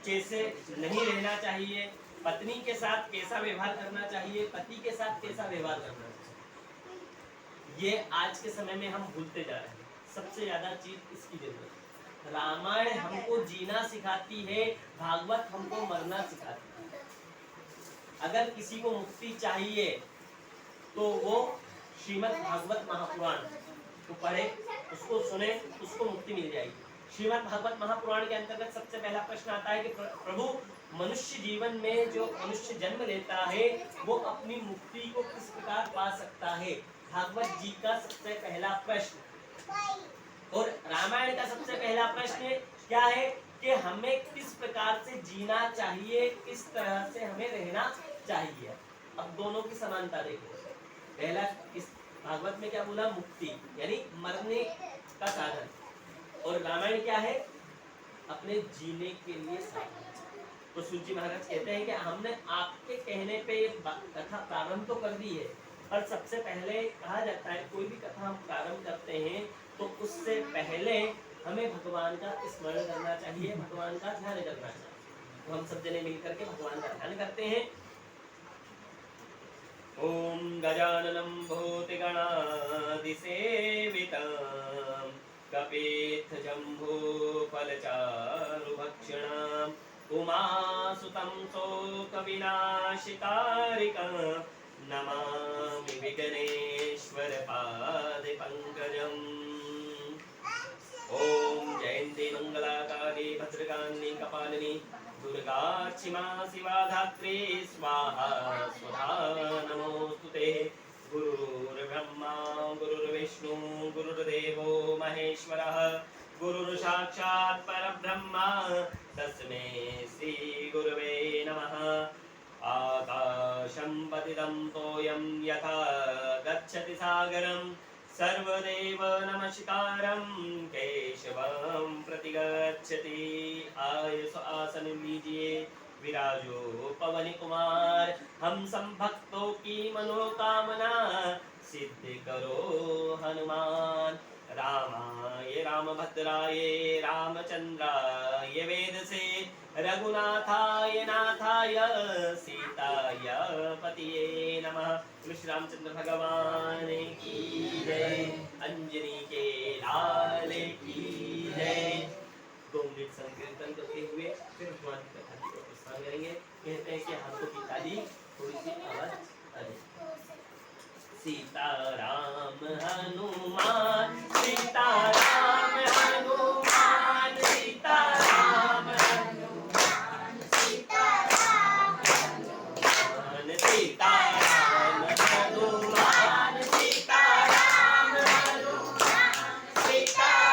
कैसे नहीं रहना चाहिए, पत्नी के साथ कैसा व्यवहार करना चाहिए, पति के साथ कैसा व्यवहार करना चाहिए, ये आज के समय में हम भूलते जा रहे हैं। सबसे ज्यादा चीज इसकी जरूरत है। रामायण हमको जीना सिखाती है, भागवत हमको मरना सिखाती है। अगर किसी को मुक्ति चाहिए तो वो श्रीमद् भागवत महापुराण को पढ़े, उसको सुने, उसको मुक्ति मिल जाएगी। श्रीमद् भागवत महापुराण के अंतर्गत सबसे पहला प्रश्न आता है कि प्रभु, मनुष्य जीवन में जो मनुष्य जन्म लेता है वो अपनी मुक्ति को किस प्रकार पा सकता है। भागवत जी का सबसे पहला प्रश्न। और रामायण का सबसे पहला प्रश्न क्या है कि हमें किस प्रकार से जीना चाहिए, किस तरह से हमें रहना चाहिए। अब दोनों की समानता देखो। पहला इस भागवत में क्या बोला, मुक्ति यानी मरने का साधन, और रामायण क्या है, अपने जीने के लिए साधन। तो सूची महाराज कहते हैं कि हमने आपके कहने पे कथा प्रारंभ तो कर दी है, और सबसे पहले कहा जाता है कोई भी कथा हम प्रारंभ करते हैं तो उससे पहले हमें भगवान का स्मरण करना चाहिए, भगवान का ध्यान करना चाहिए। तो हम सब जने मिलकर के भगवान का ध्यान करते हैं। ओम गजाननं भूतिगणादिसेवितं कपित्थजम्बूफलचारुभक्षणम् उमासुतं शोकविनाशिकारिकं नमामि विघ्नेश्वरपादपङ्कजम्। ओम जयंती मंगलाकाली भद्रकाली कपालिनी दुर्गा क्षिमा शिवा धात्री स्वाहा स्वधा नमोस्तुते। गुरुर्ब्रह्मा गुरुर्विष्णु गुरुर्देवो महेश्वरः गुरुर्साक्षात् परब्रह्म तस्मै श्री गुरवे नमः। आकाशं पतितं तोयं यथा गच्छति सागरं सर्वदेव नमस्कारं केशवं प्रतिगच्छति। आयुष आसन लीजिए, विराजो पवन कुमार, हम सब भक्तों की मनोकामना सिद्ध करो हनुमान। रामाय रामभद्राय रामचंद्राय वेदसे रघुनाथाय नाथाय सीताय पतिये नमः। श्री रामचंद्र भगवान की जय, अंजनी के लाल की जय। 2 मिनट संकीर्तन करते हुए फिर भगवान की कथा की प्रस्थान करेंगे। कहते हैं कि हाथों की ताली थोड़ी सी आवाज अरे सीताराम हनुमान सीताराम हनुमान सीताराम हनुमान सीताराम हनुमान सीताराम हनुमान सीताराम हनुमान सीताराम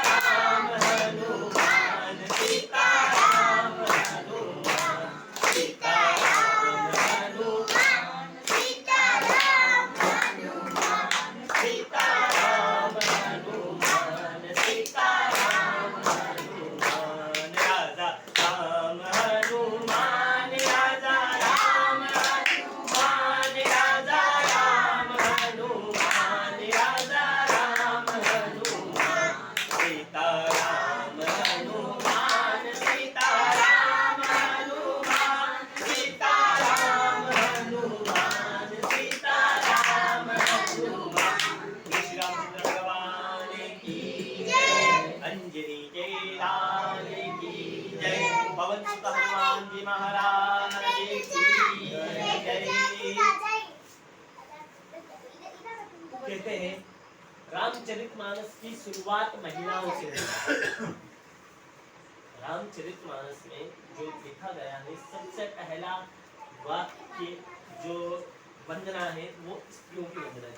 हनुमान सीताराम हनुमान सीताराम हनुमान सीताराम सीताराम हनुमान सीताराम हनुमान राजा राम हनुमान राजा राम हनुमान राजा राम हनुमान राजा राम हनुमान सीताराम हनुमान सीताराम हनुमान सीताराम हनुमान सीताराम हनुमान। श्री रामचंद्र भगवान की जय, अंजनी के लाल की जय, पवन सुत हनुमान जी महाराज की जय। कहते हैं रामचरितमानस की शुरुआत महिलाओं से हुई। रामचरितमानस में जो लिखा गया है सबसे पहला वाक्य जो वंदना है वो स्त्रियों की वंदना है।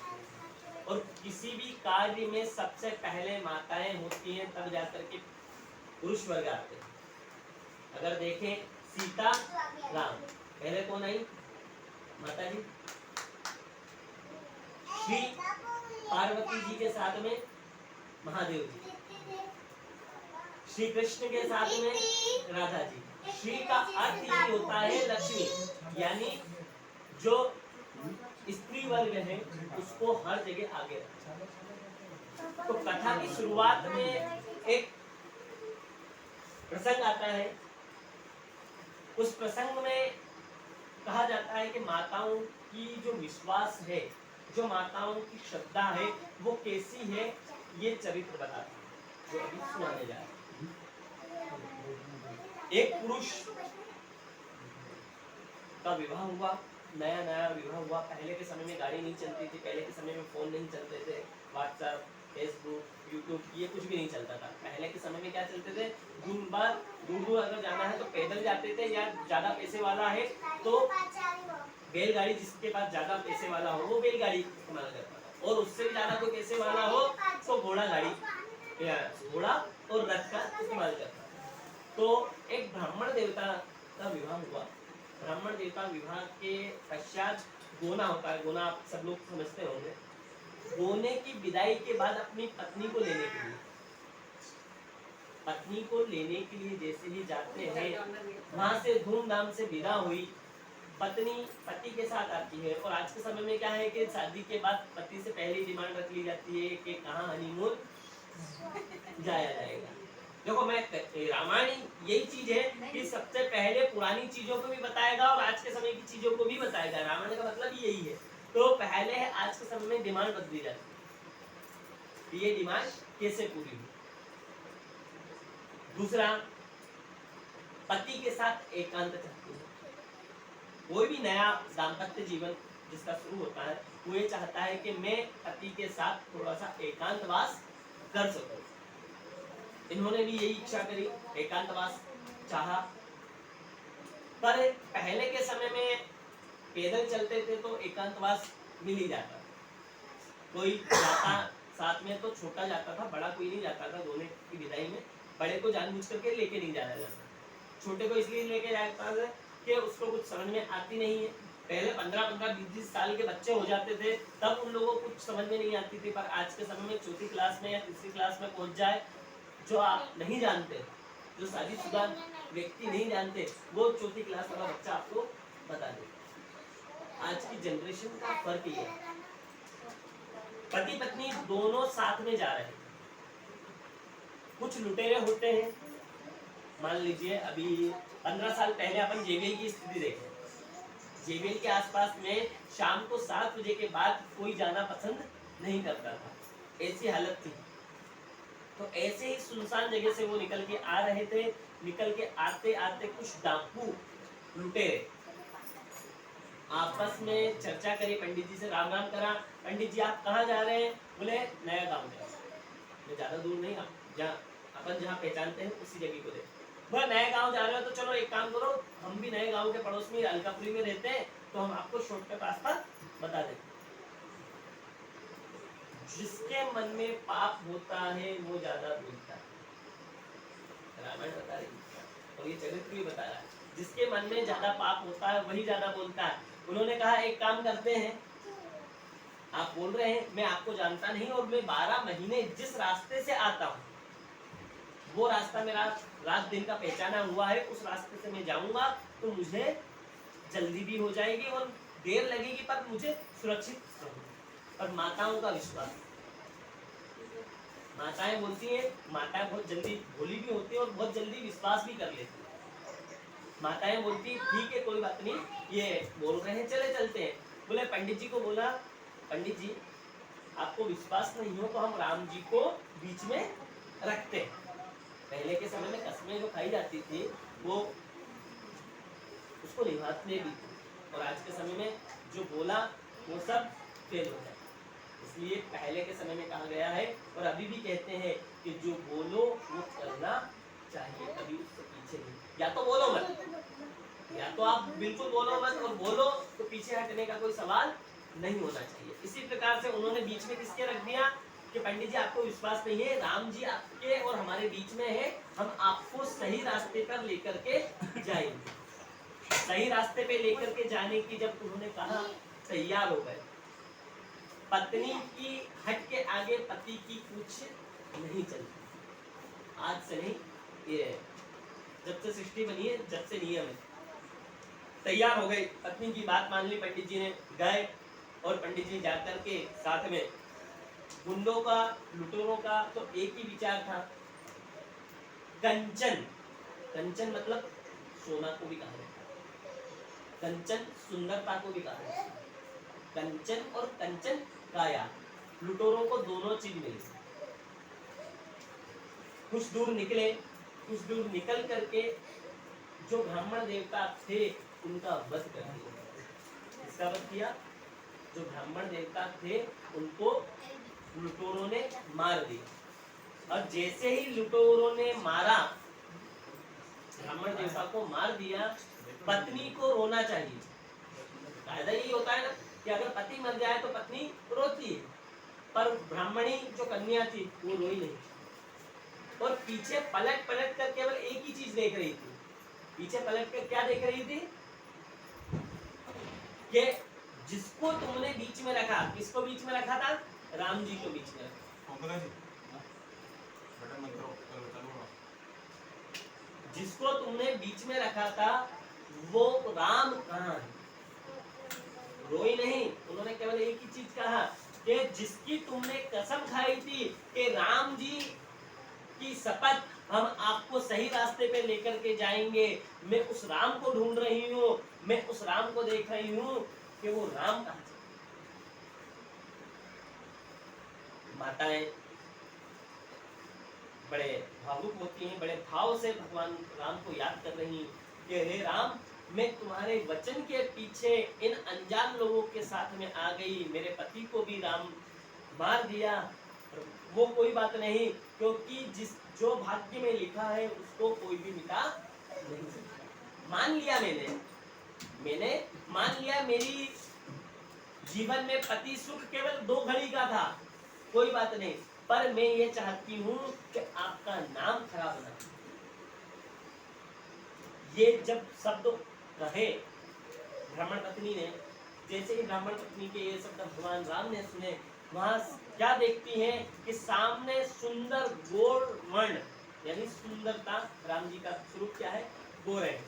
और किसी भी कार्य में सबसे पहले माताएं होती हैं, तब जाकर के पुरुष वर्ग आते हैं। अगर देखें सीता राम पहले कौन आई, माता जी। श्री पार्वती जी के साथ में महादेव जी, श्री कृष्ण के साथ में राधा जी। श्री का अर्थ ये होता है लक्ष्मी, यानी जो स्त्री वर्ग है उसको हर जगह आगे रखा। तो कथा की शुरुआत में एक प्रसंग आता है उस प्रसंग में कहा जाता है कि माताओं की जो विश्वास है, जो माताओं की श्रद्धा है, वो कैसी है, ये चरित्र बताता है जो अभी सुनाने जा रहे हैं। एक पुरुष का विवाह हुआ, नया नया विवाह हुआ। पहले के समय में गाड़ी नहीं चलती थी, पहले के समय में फोन नहीं चलते थे, व्हाट्सएप, फेसबुक, यूट्यूब, ये कुछ भी नहीं चलता था। पहले के समय में क्या चलते थे, दूर दूर अगर जाना है तो पैदल जाते थे, या ज्यादा पैसे वाला है तो बैलगाड़ी, जिसके पास ज्यादा पैसे वाला हो वो बैलगाड़ी इस्तेमाल करता था, और उससे भी ज्यादा कोई पैसे वाला हो तो घोड़ा गाड़ी या घोड़ा और रथ का इस्तेमाल करता था। तो एक ब्राह्मण देवता का विवाह हुआ। ब्राह्मण देवता विवाह के पश्चात गोना होता है, गोना आप सब लोग समझते होंगे। गोने की विदाई के बाद अपनी पत्नी को लेने के लिए, पत्नी को लेने के लिए जैसे ही जाते हैं, वहां से धूमधाम से विदा हुई, पत्नी पति के साथ आती है। और आज के समय में क्या है कि शादी के बाद पति से पहले डिमांड रख ली जाती है कि कहाँ हनीमून जाया जाएगा। देखो, मैं रामायण यही चीज है कि सबसे पहले पुरानी चीजों को भी बताएगा और आज के समय की चीजों को भी बताएगा। रामायण का मतलब यही है। तो पहले है आज के समय में डिमांड बदली जाती है, ये डिमांड कैसे पूरी हुई। दूसरा, पति के साथ एकांत चाहती है। कोई भी नया दाम्पत्य जीवन जिसका शुरू होता है, वो ये चाहता है कि मैं पति के साथ थोड़ा सा एकांतवास कर सकूं। इन्होंने भी यही इच्छा करी, एकांतवास चाहा। पर पहले के समय में पैदल चलते थे तो एकांतवास मिल ही जाता। कोई जाता साथ में तो छोटा जाता था, बड़ा कोई नहीं जाता था दोनों की विदाई में। बड़े को जानबूझ करके लेके नहीं जाया जाता, छोटे को इसलिए लेके जाता था कि उसको कुछ समझ में आती नहीं है। पहले 15-15, 20-20 साल के बच्चे हो जाते थे, तब उन लोगों को कुछ समझ में नहीं आती थी। पर आज के समय में चौथी क्लास में या तीसरी क्लास में पहुंच जाए, जो आप नहीं जानते, जो शादीशुदा व्यक्ति नहीं जानते, वो चौथी क्लास वाला बच्चा आपको बता दे। आज की जनरेशन का फर्क ये है। पति पत्नी दोनों साथ में जा रहे हैं। कुछ लुटेरे होते हैं, मान लीजिए अभी 15 साल पहले अपन जेबीएल की स्थिति देखें। जेबीएल के आसपास में शाम को 7 बजे के बाद कोई जाना पसंद नहीं करता था, ऐसी हालत थी। तो ऐसे ही सुनसान जगह से वो निकल के आ रहे थे। निकल के आते आते कुछ डाकू लुटेरे आपस में चर्चा करी, पंडित जी से राम राम करा। पंडित जी आप कहाँ जा रहे हैं? बोले नया गांव जा रहे हैं। ज्यादा दूर नहीं, अपन जहाँ पहचानते हैं उसी जगह को दे। वह नए गांव जा रहे हो तो चलो एक काम करो, हम भी नए गांव के पड़ोस में अलकापुरी में रहते हैं, तो हम आपको शॉर्टकट रास्ता बता देते। जिसके मन में पाप होता है वो ज्यादा बोलता है, रामायण बता रही है और ये चरित्र भी बता रहा है। जिसके मन में ज्यादा पाप होता है वही ज्यादा बोलता है। उन्होंने कहा एक काम करते हैं, आप बोल रहे हैं मैं आपको जानता नहीं, और मैं 12 महीने जिस रास्ते से आता हूँ वो रास्ता मेरा रात दिन का पहचाना हुआ है, उस रास्ते से मैं जाऊंगा तो मुझे जल्दी भी हो जाएगी और देर लगेगी पर मुझे सुरक्षित रहूंगा। और माताओं का विश्वास, माताएं बोलती हैं, माताएं बहुत जल्दी भोली भी होती है और बहुत जल्दी विश्वास भी कर लेती है। माताएं बोलती ठीक है कोई बात नहीं, ये बोल रहे हैं चले चलते हैं। बोले पंडित जी को बोला, पंडित जी आपको विश्वास नहीं हो तो हम राम जी को बीच में रखते हैं। पहले के समय में कस्में जो खाई जाती थी वो उसको निभाते भी थे, और आज के समय में जो बोला वो सब फेल हो जाए। इसलिए पहले के समय में कहा गया है और अभी भी कहते हैं कि जो बोलो वो करना चाहिए, कभी उससे पीछे नहीं। या तो बोलो मत, या तो आप बिल्कुल बोलो मत, और बोलो तो पीछे हटने का कोई सवाल नहीं होना चाहिए। इसी प्रकार से उन्होंने बीच में किसके रख दिया कि पंडित जी आपको विश्वास नहीं है, राम जी आपके और हमारे बीच में है, हम आपको सही रास्ते पर लेकर के जाएंगे। सही रास्ते पे लेकर के जाने की जब उन्होंने कहा, तैयार हो गए। पत्नी की हट के आगे पति की कुछ नहीं चलती। आज से नहीं, ये जब से सृष्टि बनी है, जब से नियम है। तैयार हो गए, पत्नी की बात मान ली, पंडित जी ने गए और पंडित जी जाकर के साथ में गुंडों का, लुटेरों का तो एक ही विचार था, कंचन। कंचन मतलब सोना को भी कहा जाता है, कंचन सुंदरता को भी कहा जाता है। कंचन और कंचन काया, लुटेरों को दोनों चीज मिली। कुछ दूर निकले, कुछ दूर निकल करके जो ब्राह्मण देवता थे उनका वध कर दिया। किसका वध किया? जो ब्राह्मण देवता थे उनको लुटेरों ने मार दिया। और जैसे ही लुटेरों ने मारा, ब्राह्मण देवता को मार दिया, पत्नी को रोना चाहिए। कायदा यही होता है ना कि अगर पति मर जाए तो पत्नी रोती है, पर ब्राह्मणी जो कन्या थी वो रोई नहीं, और पीछे पलट पलट कर केवल एक ही चीज देख रही थी। पीछे पलट कर क्या देख रही थी? कि जिसको तुमने बीच में रखा, किसको बीच में रखा था? राम जी को बीच में रखा। जिसको तुमने बीच में रखा था वो राम कहाँ है? रोई नहीं, उन्होंने केवल एक ही चीज कहा कि जिसकी तुमने कसम खाई थी कि राम जी की शपथ, हम आपको सही रास्ते पे लेकर के जाएंगे, मैं उस राम को ढूंढ रही हूँ, मैं उस राम को देख रही हूँ कि वो राम कहाँ है। माताएं बड़े भावुक होती हैं, बड़े भाव से भगवान राम को याद कर रही कि हे राम, मैं तुम्हारे वचन के पीछे इन अनजान लोगों के साथ में आ गई, मेरे पति को भी राम मार दिया। वो कोई बात नहीं, क्योंकि जो भाग्य में लिखा है उसको कोई भी मिटा नहीं सकता। मान लिया मैंने मान लिया, मेरी जीवन में पति सुख केवल 2 घड़ी का था, कोई बात नहीं, पर मैं ये चाहती हूँ कि आपका नाम खराब ना। ये जब शब्द कहे ब्राह्मण पत्नी ने, जैसे ही ब्राह्मण पत्नी के ये शब्द भगवान राम ने सुने, वहां क्या देखती हैं कि सामने सुंदर गोर वर्ण, यानी सुंदरता, राम जी का स्वरूप क्या है? गोर है।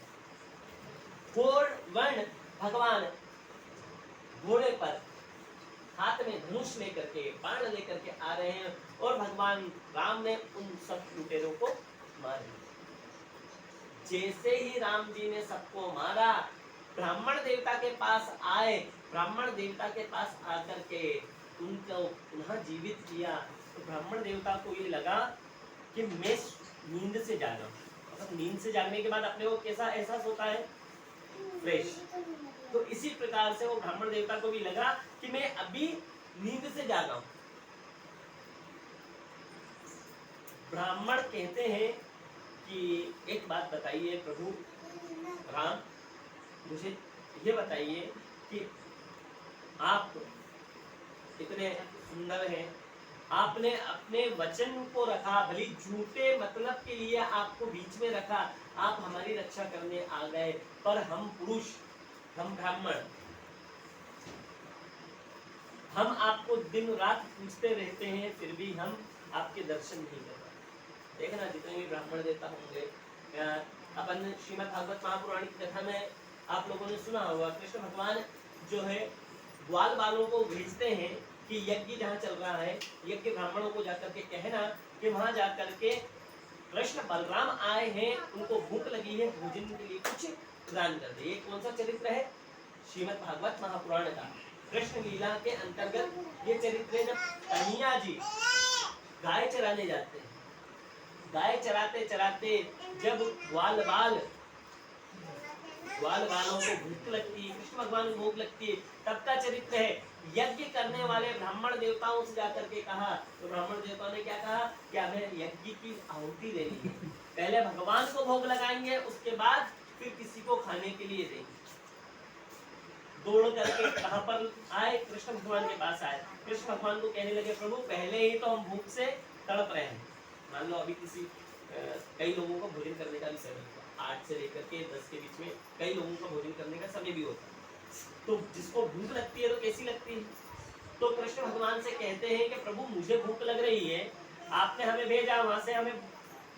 गोर वर्ण भगवान घोड़े पर हाथ में धनुष लेकर के, बाण लेकर के आ रहे हैं, और भगवान राम ने उन सब लुटेरों को मार दिया। जैसे ही राम जी ने सबको मारा, ब्राह्मण देवता के पास आए, ब्राह्मण देवता के पास आकर के उनको पुनः जीवित किया, तो ब्राह्मण देवता को ये लगा कि मैं नींद से जागा। मतलब नींद से जागने के बाद अपने को कैसा एहसास होता है? फ्रेश। तो इसी प्रकार से वो ब्राह्मण देवता को भी लगा कि मैं अभी नींद से जागा हूं। ब्राह्मण कहते हैं कि एक बात बताइए प्रभु राम, मुझे ये बताइए कि आप इतने सुंदर हैं, आपने अपने वचन को रखा, भली झूठे मतलब के लिए आपको बीच में रखा, आप हमारी रक्षा करने आ गए, पर हम पुरुष, हम ब्राह्मण, हम आपको दिन रात पूछते रहते हैं, फिर भी हम आपके दर्शन नहीं कर पाते। देखना जितने भी ब्राह्मण देवता होंगे, अपन श्रीमद् भागवत महापुराण की कथा में आप लोगों ने सुना होगा, कृष्ण भगवान जो है ग्वाल बालों को भेजते हैं कि यज्ञ जहाँ चल रहा है, यज्ञ ब्राह्मणों को जाकर के कहना कि वहां जाकर के कृष्ण बलराम आए हैं, उनको भूख लगी है, भोजन के लिए कुछ प्रदान कर दे। ये कौन सा चरित्र है? श्रीमद् भागवत महापुराण का कृष्ण लीला के अंतर्गत ये चरित्र है। जब कन्हैया जी गाय चराने जाते हैं, गाय चराते चराते जब ग्वाल बालों को भूख लगती है, कृष्ण भगवान को भूख लगती है, तब का चरित्र है। यज्ञ करने वाले ब्राह्मण देवताओं से जाकर के कहा, तो ब्राह्मण देवताओं ने क्या कहा कि हमें यज्ञ की आहुति देनी है, पहले भगवान को भोग लगाएंगे, उसके बाद फिर किसी को खाने के लिए देंगे। दौड़ करके कहां पर आए? कृष्ण भगवान के पास आए। कृष्ण भगवान को कहने लगे, प्रभु पहले ही तो हम भूख से तड़प रहे हैं, मान लो अभी कई लोगों को भोजन करने का भी समय होता है, 8 से लेकर के 10 के बीच में कई लोगों का भोजन करने का समय भी होता है, तो जिसको भूख लगती है तो कैसी लगती है? तो कृष्ण भगवान से कहते हैं कि प्रभु मुझे भूख लग रही है, आपने हमें भेजा, वहां से हमें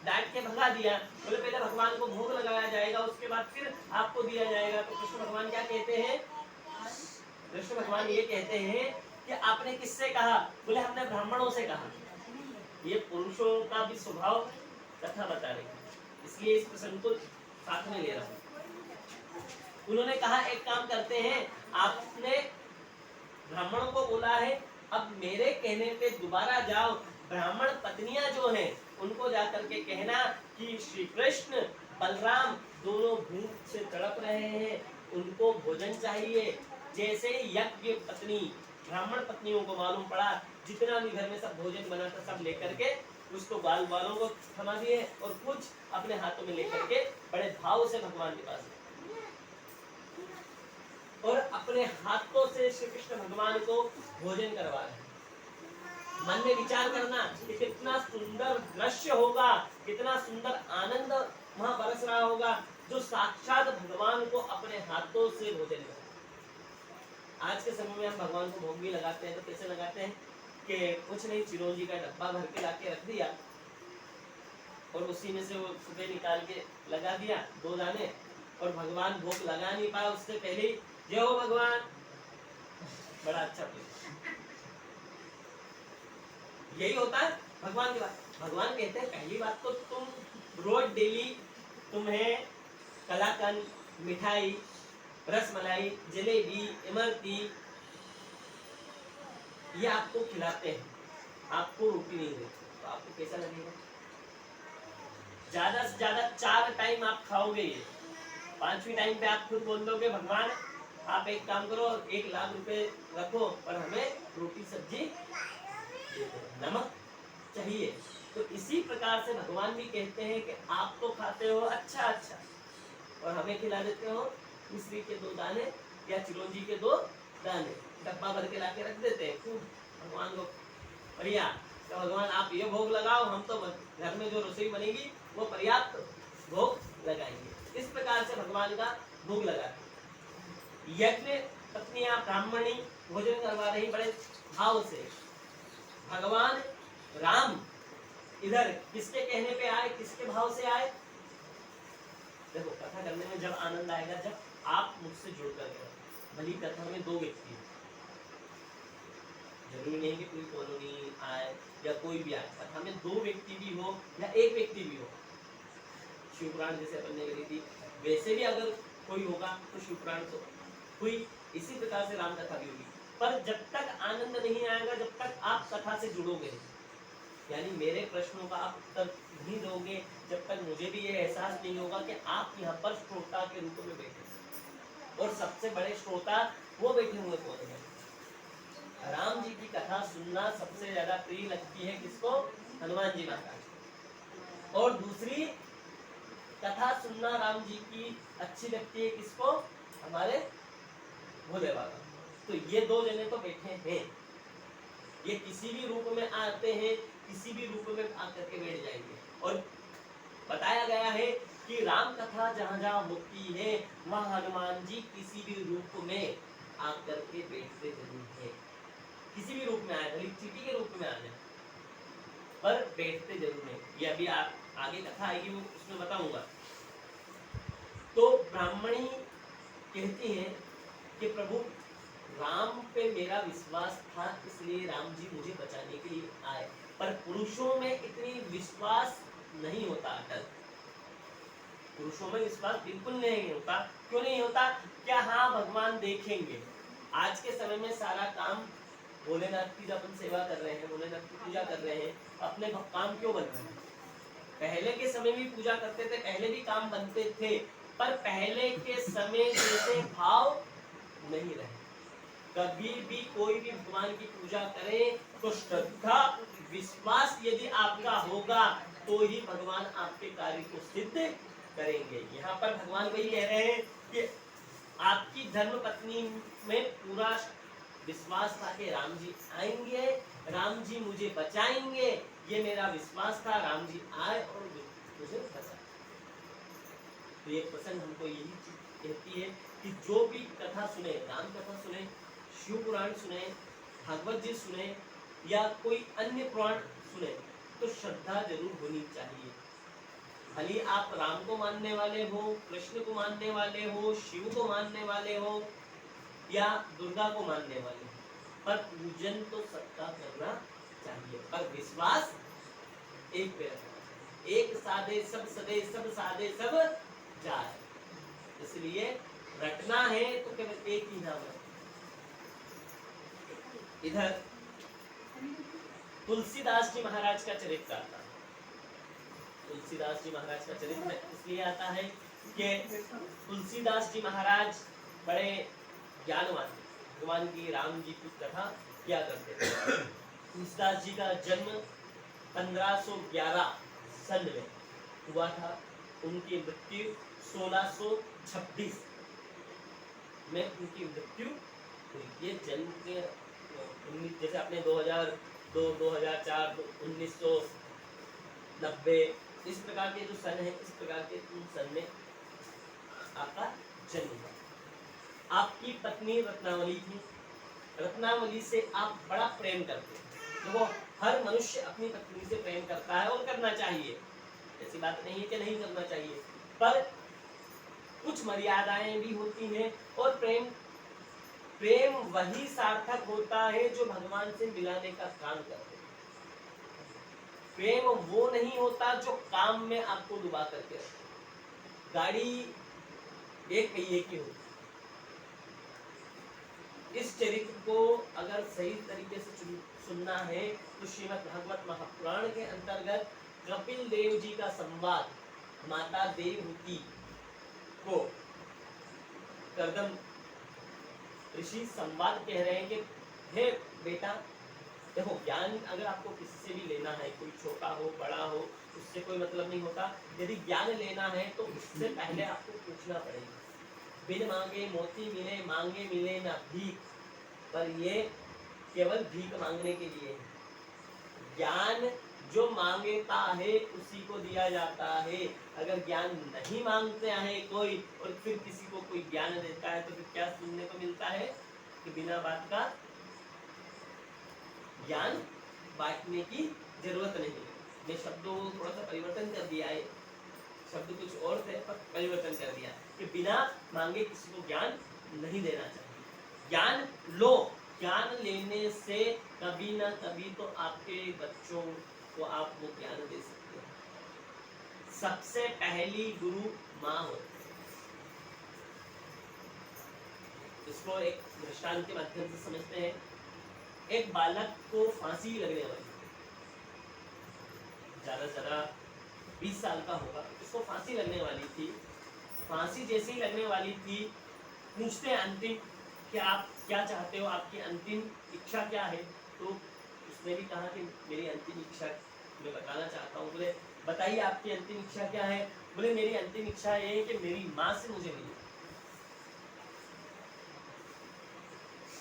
डांट के भगा दिया, बोले पहले भगवान को भोग लगाया जाएगा, उसके बाद फिर आपको दिया जाएगा। तो कृष्ण भगवान क्या कहते हैं? कृष्ण भगवान ये कहते हैं कि आपने किससे कहा? बोले हमने ब्राह्मणों से कहा। ये पुरुषों का भी स्वभाव कथा बता रही है, इसलिए इस प्रसंग को साथ में ले रहा हूँ। उन्होंने कहा एक काम करते हैं, आपने ब्राह्मणों को बोला है, अब मेरे कहने पे दोबारा जाओ, ब्राह्मण पत्नियां जो हैं उनको जाकर के कहना कि श्री कृष्ण बलराम दोनों भूख से तड़प रहे हैं, उनको भोजन चाहिए। जैसे यज्ञ पत्नी ब्राह्मण पत्नियों को मालूम पड़ा, जितना भी घर में सब भोजन बना था सब लेकर के उसको बाल बालों को थमा दिए और कुछ अपने हाथों में लेकर के बड़े भाव से भगवान के पास गए और अपने हाथों से श्री कृष्ण भगवान को भोजन करवा रहे हैं। मन में विचार करना कि कितना सुंदर दृश्य होगा, कितना सुंदर आनंद वहां बरस रहा होगा, जो साक्षात भगवान को अपने हाथों से भोजन कर। आज के समय में हम भगवान को भोग भी लगाते हैं तो कैसे लगाते हैं कि कुछ नहीं, चिरौंजी का डब्बा भर के लाके रख दिया और उसी में से वो सुबह निकाल के लगा दिया 2 दाने, और भगवान भोग लगा नहीं पाया उससे पहले ही जय हो भगवान, बड़ा अच्छा प्लेट। यही होता है भगवान की बात। भगवान कहते हैं पहली बात तो तुम रोज डेली तुम्हें कलाकंद, मिठाई, रसमलाई, जलेबी, इमरती ये आपको खिलाते हैं, आपको रोटी नहीं देते, तो आपको कैसा लगेगा? ज्यादा से ज्यादा 4 टाइम आप खाओगे, ये 5वीं टाइम पे आप खुद बोल दोगे भगवान आप एक काम करो, 1 लाख रुपए रखो और हमें रोटी सब्जी नमक चाहिए। तो इसी प्रकार से भगवान भी कहते हैं कि आप तो खाते हो अच्छा अच्छा और हमें खिला देते हो मिश्री के 2 दाने या चिरौंजी के 2 दाने, डब्बा भर के लाके रख देते हैं खूब भगवान को बढ़िया। तो भगवान आप ये भोग लगाओ, हम तो घर में जो रसोई बनेगी वो पर्याप्त भोग लगाएंगे। इस प्रकार से भगवान का भोग लगाते। यज्ञ पत्नियां ब्राह्मणी भोजन करवा रही बड़े भाव से। भगवान राम इधर किसके कहने पे आए, किसके भाव से आए? देखो कथा करने में जब आनंद आएगा जब आप मुझसे जुड़ कर गए। भली कथा में 2 व्यक्ति, जरूरी नहीं कि कोई कॉलोनी आए या कोई भी आए, कथा में 2 व्यक्ति भी हो या 1 व्यक्ति भी हो। शिवपुराण जैसे अपन ने करी थी वैसे भी अगर कोई होगा तो शिवपुराण तो हुई, इसी प्रकार से राम कथा भी होगी। पर जब तक आनंद नहीं आएगा, जब तक आप कथा से जुड़ोगे, यानी मेरे प्रश्नों का आप उत्तर नहीं दोगे, जब तक मुझे भी ये एहसास नहीं होगा कि आप यहाँ पर श्रोता के रूप में बैठे और सबसे बड़े श्रोता वो बैठे हुए कौन है? राम जी की कथा सुनना सबसे ज्यादा प्रिय लगती है किसको? हनुमान जी महाराज। और दूसरी कथा सुनना राम जी की अच्छी लगती है किसको? हमारे भोले बाबा। तो ये 2 जने तो बैठे हैं, ये किसी भी रूप में आते हैं, किसी भी रूप में आकर के बैठ जाएंगे। और बताया गया है कि राम कथा जहाँ जहाँ होती है वहाँ हनुमान जी किसी भी रूप में आकर के बैठते जरूर है। किसी भी रूप में आए, भले चीटी के रूप में आ जाए, पर बैठते जरूर है। ये अभी आप आगे कथा आएगी वो उसमें बताऊंगा। तो ब्राह्मणी कहती हैं कि प्रभु राम पे मेरा विश्वास था इसलिए राम जी मुझे बचाने के लिए आए, पर पुरुषों में इतनी विश्वास नहीं होता अटल। पुरुषों में विश्वास बिल्कुल नहीं होता। क्यों नहीं होता? क्या हाँ भगवान देखेंगे। आज के समय में सारा काम भोलेनाथ की जब अपन सेवा कर रहे हैं, भोलेनाथ की पूजा कर रहे हैं, अपने काम क्यों बन रहे हैं? पहले के समय भी पूजा करते थे, पहले भी काम बनते थे, पर पहले के समय जैसे भाव नहीं रहे। कभी भी कोई भी भगवान की पूजा करे तो श्रद्धा विश्वास यदि आपका होगा तो ही भगवान आपके कार्य को सिद्ध करेंगे। यहाँ पर भगवान वही कह रहे हैं कि आपकी धर्म पत्नी में पूरा विश्वास था कि राम जी आएंगे, राम जी मुझे बचाएंगे, ये मेरा विश्वास था। राम जी आए और मुझे बचाए। तो ये प्रसंग हमको यही चीज कहती है कि जो भी कथा सुने, राम कथा सुने, शिव पुराण सुने, भागवत जी सुने या कोई अन्य पुराण सुने तो श्रद्धा जरूर होनी चाहिए। भले आप राम को मानने वाले हो, कृष्ण को मानने वाले हो, शिव को मानने वाले हो या दुर्गा को मानने वाले हो, पर पूजन तो सबका करना चाहिए, पर विश्वास एक पे रखना। एक साधे सब सदे, सब साधे सब जाए। इसलिए रटना है तो केवल एक ही नाम है। इधर तुलसीदास जी महाराज का चरित्र आता है। तुलसीदास जी महाराज का चरित्र इसलिए आता है कि तुलसीदास जी महाराज बड़े ज्ञानवान, भगवान की राम जी की कथा किया करते थे। तुलसीदास जी का जन्म 1511 सन में हुआ था। उनकी मृत्यु 1626 में उनकी मृत्यु हुई। ये जन्म के जैसे अपने 2002, 2004, 1990 इस प्रकार के जो सन है, इस प्रकार के सन में आपका जन्म हुआ। आपकी पत्नी रत्नावली थी। रत्नावली से आप बड़ा प्रेम करते हैं। देखो, हर मनुष्य अपनी पत्नी से प्रेम करता है और करना चाहिए, ऐसी बात नहीं है कि नहीं करना चाहिए, पर कुछ मर्यादाएं भी होती हैं। और प्रेम वही सार्थक होता है जो भगवान से मिलाने का काम करते हैं। प्रेम वो नहीं होता जो काम में आपको डुबा करके रखे। गाड़ी एक पहिए की होती। इस चरित्र को अगर सही तरीके से सुनना है तो श्रीमद् भागवत महापुराण के अंतर्गत कपिल देव जी का संवाद माता देवहूति को कर्दम ऋषि संवाद कह रहे हैं कि हे बेटा, देखो, ज्ञान अगर आपको किसी से भी लेना है, कोई छोटा हो बड़ा हो, उससे कोई मतलब नहीं होता। यदि ज्ञान लेना है तो उससे पहले आपको पूछना पड़ेगा। बिन मांगे मोती मिले, मांगे मिले ना भीख, पर ये केवल भीख मांगने के लिए है। ज्ञान जो मांगता है उसी को दिया जाता है। अगर ज्ञान नहीं मांगते हैं कोई और फिर किसी को कोई ज्ञान देता है तो फिर क्या सुनने को मिलता है कि बिना बात का ज्ञान बांटने की जरूरत नहीं है। मैं शब्दों को थोड़ा सा परिवर्तन कर दिया है, शब्द कुछ और थे पर परिवर्तन कर दिया कि बिना मांगे किसी को ज्ञान नहीं देना चाहिए। ज्ञान लो, ज्ञान लेने से कभी ना कभी तो आपके बच्चों को आप वो ज्ञान दे सकते हैं। सबसे पहली गुरु माँ होती है। इसको एक दृष्टांत के माध्यम से समझते हैं। एक बालक को फांसी लगने वाली, ज्यादा से ज्यादा 20 साल का होगा, इसको फांसी लगने वाली थी। फांसी जैसे ही लगने वाली थी, पूछते हैं अंतिम कि आप क्या चाहते हो, आपकी अंतिम इच्छा क्या है। तो उसने भी कहा कि मेरी अंतिम इच्छा मैं बताना चाहता हूँ। बोले बताइए आपकी अंतिम इच्छा क्या है। बोले मेरी अंतिम इच्छा ये है कि मेरी माँ से मुझे मिले।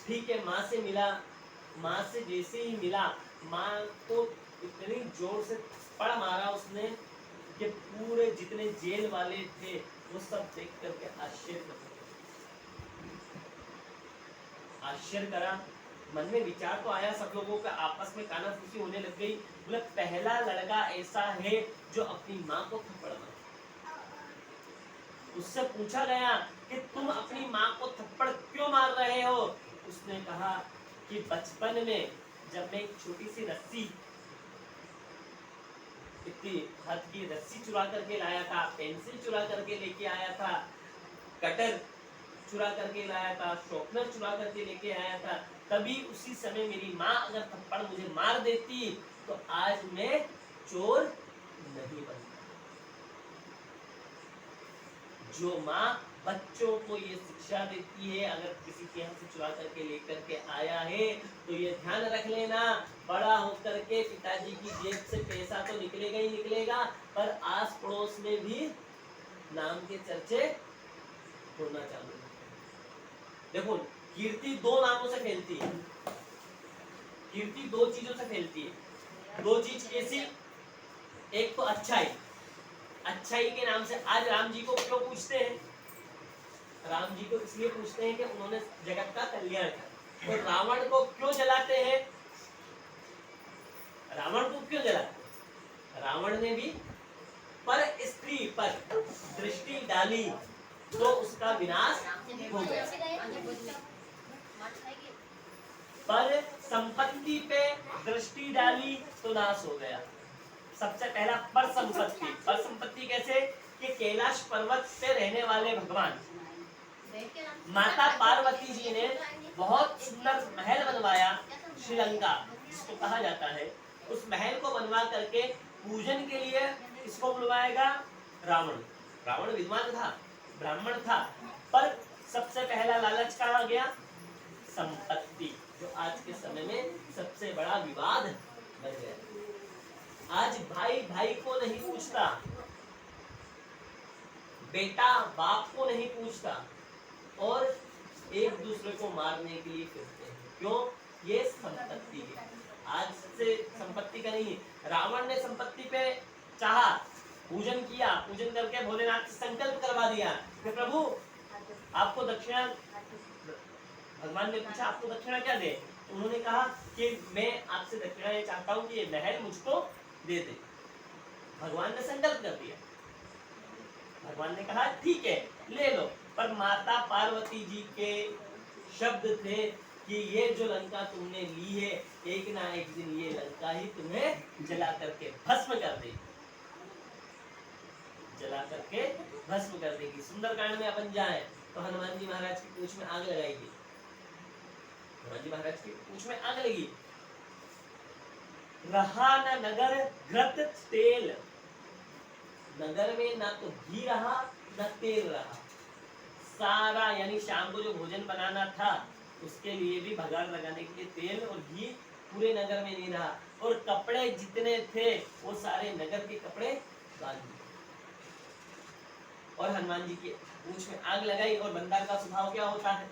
ठीक है, माँ से मिला। माँ से जैसे ही मिला, माँ को इतनी जोर से थप्पड़ मारा उसने कि पूरे जितने जेल वाले थे वो सब देख करके आश्चर्य करा। मन में विचार तो आया सब लोगों का, आपस में कानाफूसी होने लग गई। बोले पहला लड़का ऐसा है जो अपनी माँ को थप्पड़ मारा। उससे पूछा गया कि तुम अपनी माँ को थप्पड़ क्यों मार रहे हो। उसने कहा कि बचपन में जब मैं एक छोटी सी रस्सी, इतनी हाथ की रस्सी चुरा करके लाया था, पेंसिल चुरा करके लेके आया था, कटर चुरा करके लाया था, शॉर्पनर चुरा करके लेके आया था, तभी उसी समय मेरी माँ अगर थप्पड़ मुझे मार देती तो आज मैं चोर नहीं बनता। जो माँ बच्चों को ये शिक्षा देती है, अगर किसी के यहाँ से चुरा करके लेकर के आया है तो ये ध्यान रख लेना, बड़ा होकर के पिताजी की जेब से पैसा तो निकलेगा ही निकलेगा, पर आस पड़ोस में भी नाम के चर्चे होना चालू। देखो, कीर्ति दो नामों से फैलती है। कीर्ति दो चीजों से फैलती है। दो चीज कैसी? एक तो अच्छाई, अच्छाई के नाम से आज राम जी को क्यों पूछते हैं? राम जी को इसलिए पूछते हैं कि उन्होंने जगत का कल्याण किया। तो रावण को क्यों जलाते हैं? रावण को क्यों जलाते हैं? रावण ने भी पर स्त्री पर दृष्टि डाली तो उसका विनाश हो गया। पर संपत्ति पे दृष्टि डाली तो नाश हो गया। सबसे पहला पर संपत्ति। पर संपत्ति कैसे? कि कैलाश पर्वत पे रहने वाले भगवान माता पार्वती जी ने बहुत सुंदर महल बनवाया श्रीलंका जिसको कहा जाता है। उस महल को बनवा करके पूजन के लिए किसको बुलवाएगा? रावण। रावण विद्वान था, ब्राह्मण था, पर सबसे पहला लालच कहाँ गया? संपत्ति, जो आज के समय में सबसे बड़ा विवाद बन गया। आज भाई भाई को नहीं पूछता, बेटा बाप को नहीं पूछता और एक दूसरे को मारने के लिए फिरते हैं। क्यों? ये संपत्ति है। आज से संपत्ति का नहीं, रावण ने संपत्ति पे चाहा, पूजन किया, पूजन करके भोलेनाथ से संकल्प करवा दिया कि प्रभु आपको दक्षिणा, भगवान ने पूछा आपको दक्षिणा क्या दे? उन्होंने कहा कि मैं आपसे दक्षिणा ये चाहता हूँ कि ये महल मुझको दे दे। भगवान ने संकल्प कर दिया, भगवान ने कहा ठीक है ले लो, पर माता पार्वती जी के शब्द थे कि ये जो लंका तुमने ली है, एक ना एक दिन ये लंका ही तुम्हें जला करके भस्म कर देगी, जला करके भस्म कर देगी। सुंदरकांड में अपन जाए तो हनुमान जी महाराज की पूंछ में आग लगाएगी, हनुमान जी महाराज की पूंछ में आग लगी। रहा न नगर घृत तेल, नगर में ना तो घी रहा न तेल रहा, सारा यानी शाम को जो भोजन बनाना था उसके लिए भी भगाड़ लगाने के लिए तेल और घी पूरे नगर में नहीं रहा, और कपड़े जितने थे वो सारे नगर के कपड़े बांध दिए और हनुमान जी की पूंछ में आग लगाई। और बंदर का स्वभाव क्या होता है?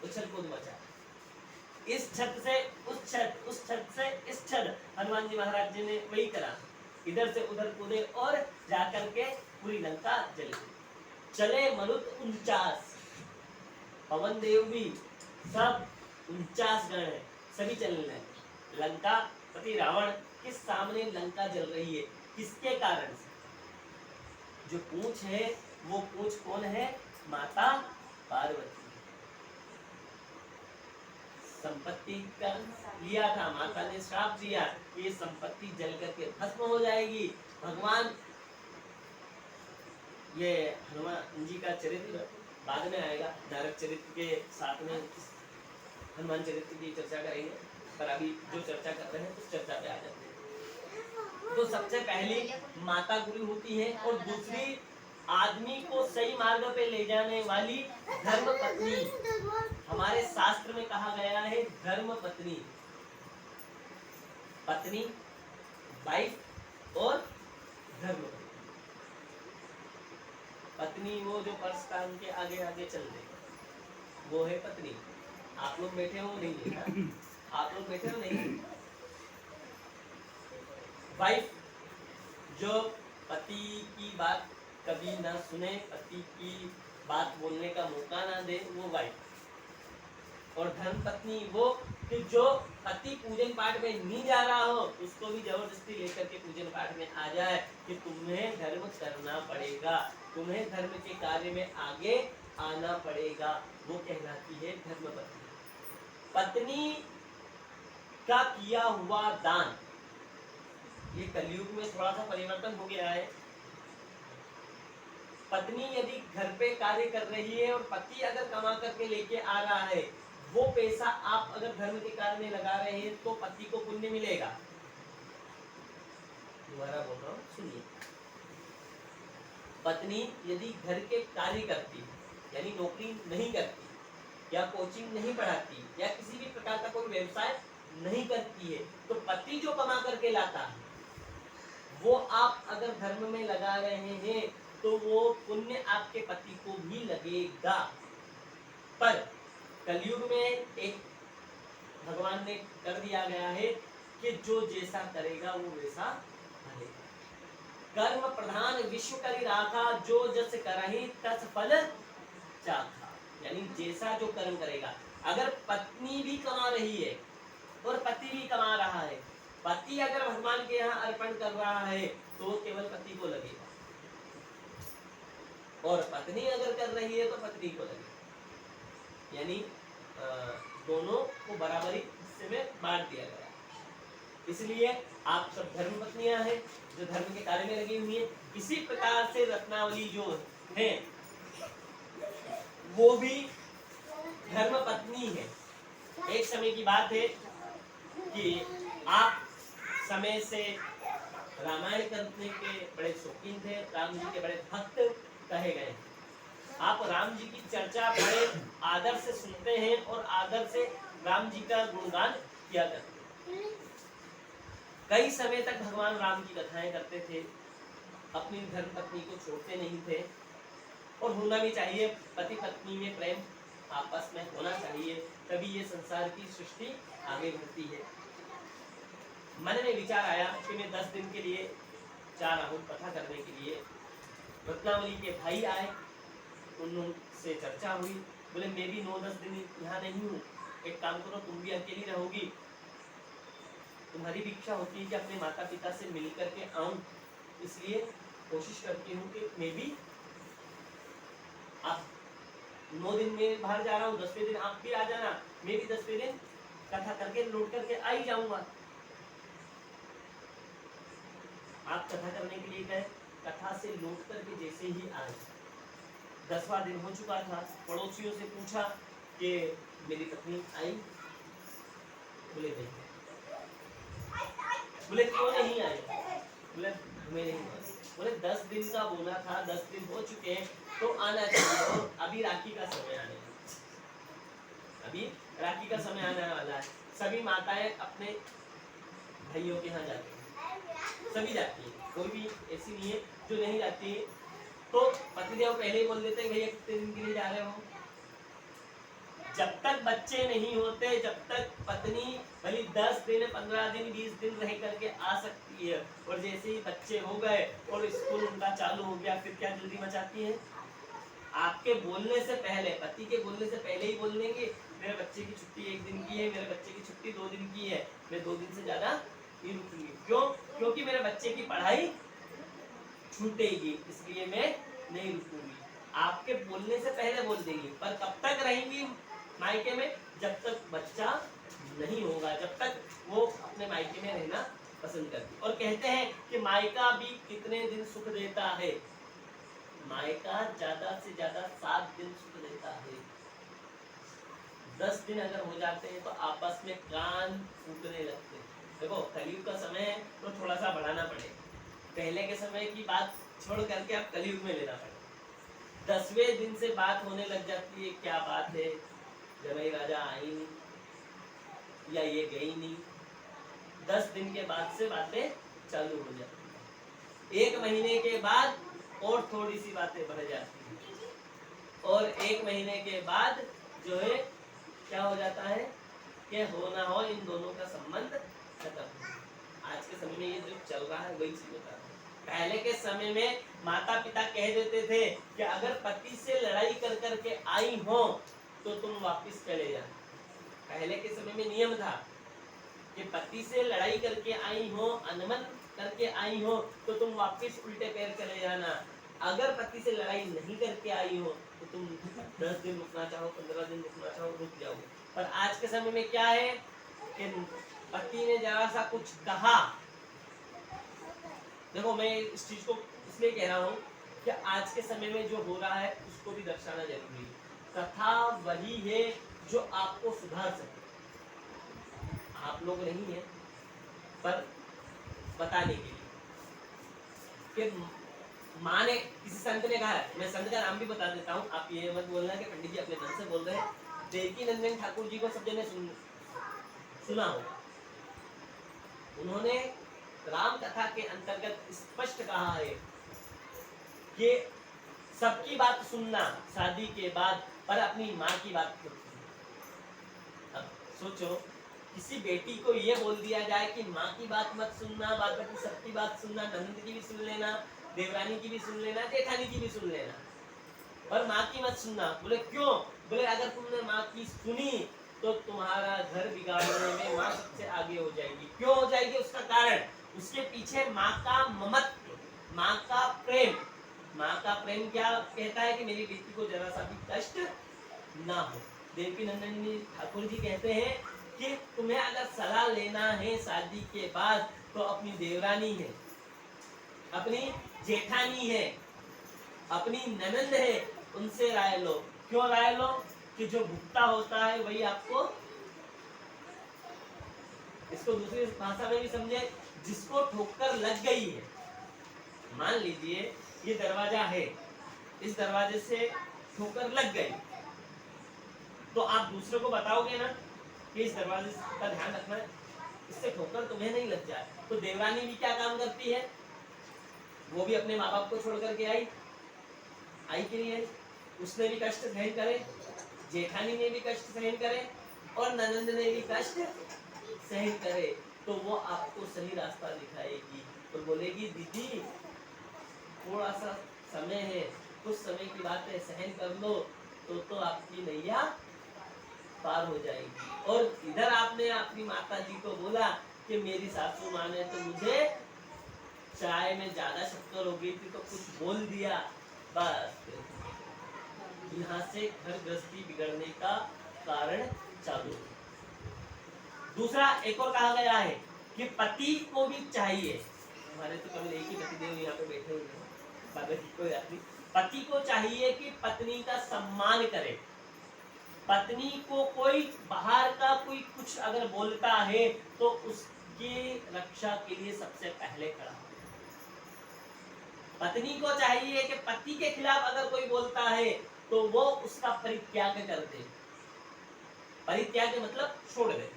उछल कूद मचा, इस छत से उस छत, उस छत से इस छत। हनुमान जी महाराज जी ने वही करा, इधर से उधर कूदे और जाकर के पूरी लंका जल गई। चले मरुत 49, पवन देव भी सब 49 गण है, सभी चलने लगे। लंका पति रावण के सामने लंका जल रही है, किसके कारण से? जो पूंछ है वो पूंछ कौन है? माता पार्वती। संपत्ति का लिया था, माता ने श्राप दिया ये संपत्ति जल करके भस्म हो जाएगी। भगवान, ये हनुमान जी का चरित्र बाद में आएगा, नारद चरित्र के साथ में हनुमान चरित्र की चर्चा करेंगे, पर अभी जो चर्चा कर रहे हैं उस चर्चा पे आ जाते हैं। तो सबसे पहली माता गुरु होती है, और दूसरी आदमी को सही मार्ग पे ले जाने वाली धर्म पत्नी। हमारे शास्त्र में कहा गया है धर्म पत्नी, पत्नी, वाइफ और धर्म पत्नी। पत्नी वो जो पर्स कान के आगे आगे चल रही, वो है पत्नी। आप लोग बैठे हो नहीं है, आप लोग बैठे हो नहीं। वाइफ जो पति की बात कभी ना सुने, पति की बात बोलने का मौका ना दे, वो वाइफ। और धर्म पत्नी वो कि जो पति पूजन पाठ में नहीं जा रहा हो उसको भी जबरदस्ती लेकर के पूजन पाठ में आ जाए कि तुम्हें धर्म करना पड़ेगा, तुम्हें धर्म के कार्य में आगे आना पड़ेगा, वो कहलाती है धर्म पत्नी। पत्नी का किया हुआ दान, ये कलयुग में थोड़ा सा परिवर्तन हो गया है। पत्नी यदि घर पे कार्य कर रही है और पति अगर कमा करके लेके आ रहा है, वो पैसा आप अगर धर्म के कार्य में लगा रहे हैं तो पति को पुण्य मिलेगा। दोबारा बोल रहा हूँ, सुनिए। पत्नी यदि घर के कार्य करती यानी नौकरी नहीं करती या कोचिंग नहीं पढ़ाती या किसी भी प्रकार का कोई व्यवसाय नहीं करती है, तो पति जो कमा करके लाता है वो आप अगर धर्म में लगा रहे हैं तो वो पुण्य आपके पति को भी लगेगा। पर कलयुग में एक भगवान ने कर दिया गया है कि जो जैसा करेगा वो वैसा भरेगा। कर्म प्रधान विश्व करी राखा, जो जस करहि तस फल चाखा। यानी जैसा जो कर्म करेगा, अगर पत्नी भी कमा रही है और पति भी कमा रहा है, पति अगर भगवान के यहाँ अर्पण कर रहा है तो केवल पति को लगेगा, और पत्नी अगर कर रही है तो पत्नी को लगेगा। यानी दोनों को बराबरी हिस्से में बांट दिया गया। इसलिए आप सब धर्म पत्नियां हैं जो धर्म के कार्य में लगी हुई है। इसी प्रकार से रत्नावली जो है वो भी धर्म पत्नी है। एक समय की बात है कि आप समय से रामायण करने के बड़े शौकीन थे, राम जी के बड़े भक्त कहे गए। आप राम जी की चर्चा बड़े आदर से सुनते हैं और आदर से राम जी का गुणगान किया करते हैं। कई समय तक भगवान राम की कथाएं करते थे, अपनी धर्म पत्नी को छोड़ते नहीं थे, और होना भी चाहिए। पति पत्नी में प्रेम आपस में होना चाहिए, तभी ये संसार की सृष्टि आगे बढ़ती है। मन में विचार आया कि मैं 10 दिन के लिए जा रहा हूँ कथा करने के लिए। रत्नावली के भाई आए, उनसे चर्चा हुई, बोले मैं भी 9-10 दिन यहाँ नहीं हूँ, एक काम करो तुम भी अकेली रहोगी, तुम्हारी भी इच्छा होती है कि अपने माता पिता से मिल करके आऊं, इसलिए कोशिश करती हूँ कि मैं भी, आप 9 दिन में बाहर जा रहा हूँ, 10वें दिन आप भी आ जाना, मैं भी 10वें दिन कथा करके लौट करके आ ही जाऊंगा। आप कथा करने के लिए गए, कथा से लौट करके जैसे ही आए, 10वां दिन हो चुका था, पड़ोसियों से पूछा कि मेरी पत्नी आई, बोले नहीं। बोले क्यों नहीं आई? बोले मैं नहीं आई। बोले 10 दिन का बोला था, 10 दिन हो चुके हैं तो आना चाहिए, और अभी राखी का समय आने वाला है, अभी राखी का समय आने वाला है। सभी माताएं अपने भाइयों के यहाँ जाती हैं, सभी जाती हैं, कोई भी ऐसी नहीं है जो नहीं जाती है। तो पतिदेव पहले ही बोल देते हैं भैया कितने दिन के लिए जा रहे हो। जब तक बच्चे नहीं होते, जब तक पत्नी भले 10 दिन 15 दिन 20 दिन रह करके आ सकती है, और जैसे ही बच्चे हो गए और स्कूल उनका चालू हो गया, फिर क्या जल्दी मचाती है। आपके बोलने से पहले, पति के बोलने से पहले ही बोल देंगे मेरे बच्चे की छुट्टी 1 दिन की है, मेरे बच्चे की छुट्टी 2 दिन की है, मैं 2 दिन से ज्यादा नहीं रुकूंगी। क्यों? क्योंकि मेरे बच्चे की पढ़ाई छूटेगी, इसलिए मैं नहीं रुकूंगी। आपके बोलने से पहले बोल देंगी, पर कब तक रहेंगी मायके में? जब तक बच्चा नहीं होगा, जब तक वो अपने मायके में रहना पसंद करती। और कहते हैं कि मायका भी कितने दिन सुख देता है? मायका ज्यादा से ज्यादा 7 दिन सुख देता है। 10 दिन अगर हो जाते हैं तो आपस में कान फूटने लगते हैं। देखो कलयुग का समय है तो थोड़ा सा बढ़ाना पड़ेगा, पहले के समय की बात छोड़ करके आप कलयुग में लेना पड़ेगा। 10वें दिन से बात होने लग जाती है, क्या बात है, जमाई राजा आई नहीं या ये गई नहीं। 10 दिन के बाद से बातें चालू हो जाती है। 1 महीने के बाद और थोड़ी सी बातें बढ़ जाती है, और 1 महीने के बाद जो है क्या हो जाता है कि हो ना हो इन दोनों का संबंध खत्म। आज के समय में ये जो चल रहा है वही चीज बता रहा हूं। पहले के समय में माता पिता कह देते थे कि अगर पति से लड़ाई कर करके आई हो तो तुम वापस चले जाना। पहले के समय में नियम था कि पति से लड़ाई करके आई हो, अनबन करके आई हो तो तुम वापस उल्टे पैर चले जाना। अगर पति से लड़ाई नहीं करके आई हो तो तुम 10 दिन रुकना चाहो, 15 दिन रुकना चाहो, रुक जाओ। पर आज के समय में क्या है कि पति ने जरा सा कुछ कहा, देखो मैं इस चीज को इसलिए कह रहा हूँ कि आज के समय में जो हो रहा है उसको भी दर्शाना जरूरी है। कथा वही है जो आपको सुधार सके। आप लोग नहीं है पर बताने के लिए कि माँ ने, किसी संत ने कहा है, मैं संत का नाम भी बता देता हूँ, आप ये मत बोलना कि पंडित जी अपने मन से बोल रहे हैं। देवकीनंदन ठाकुर जी को सब जने सुना हो। उन्होंने राम कथा के अंतर्गत स्पष्ट कहा है कि सबकी बात सुनना शादी के बाद, पर अपनी माँ की बात मत सुनना। अब सोचो किसी बेटी को ये बोल दिया जाए कि माँ की बात मत सुनना, बाद बाकी सबकी बात सुनना, नंद की भी सुन लेना, देवरानी की भी सुन लेना, जेठानी की भी सुन लेना, पर माँ की मत सुनना। बोले क्यों? बोले अगर तुमने माँ की सुनी तो तुम्हारा घर बिगाड़ने में माँ सबसे आगे हो जाएगी। क्यों हो जाएगी? उसका कारण, उसके पीछे माँ का ममत्व, माँ का प्रेम। माँ का प्रेम क्या कहता है कि मेरी बेटी को जरा सा भी कष्ट ना हो। देवकीनंदन ठाकुर जी कहते हैं कि तुम्हें अगर सलाह लेना है शादी के बाद तो अपनी देवरानी है, अपनी जेठानी है, अपनी ननंद है, उनसे राय लो। क्यों राय लो? कि जो भुगता होता है वही आपको, इसको दूसरी भाषा में भी समझे, जिसको ठोकर लग गई है। मान लीजिए ये दरवाजा है, इस दरवाजे से ठोकर लग गई, तो आप दूसरे को बताओगे ना कि इस दरवाजे का ध्यान रखना है, इससे ठोकर तुम्हें नहीं लग जाए। तो देवरानी भी क्या काम करती है? वो भी अपने माँ बाप को छोड़ करके आई कि नहीं आई? उसने भी कष्ट सहन करे, जेठानी ने भी कष्ट सहन करे, और ननंद ने भी कष्ट सहन करे। तो वो आपको सही रास्ता दिखाएगी, तो बोलेगी दीदी थोड़ा सा समय है, कुछ समय की बात है, सहन कर लो, तो आपकी नैया पार हो जाएगी। और इधर आपने अपनी माता जी को बोला कि मेरी सासू माँ ने तो मुझे चाय में ज्यादा शक्कर हो गई थी तो कुछ बोल दिया, बस यहाँ से घर गृहस्थी बिगड़ने का कारण चालू। दूसरा एक और कहा गया है कि पति को भी चाहिए, हमारे तो केवल एक ही पतिदेव यहाँ पे बैठे हुए हैं, बाकी कोई बात नहीं। पति को चाहिए कि पत्नी का सम्मान करे। पत्नी को कोई बाहर का कोई कुछ अगर बोलता है तो उसकी रक्षा के लिए सबसे पहले खड़ा हो। पत्नी को चाहिए कि पति के खिलाफ अगर कोई बोलता है तो वो उसका परित्याग कर दे। परित्याग मतलब छोड़ दे।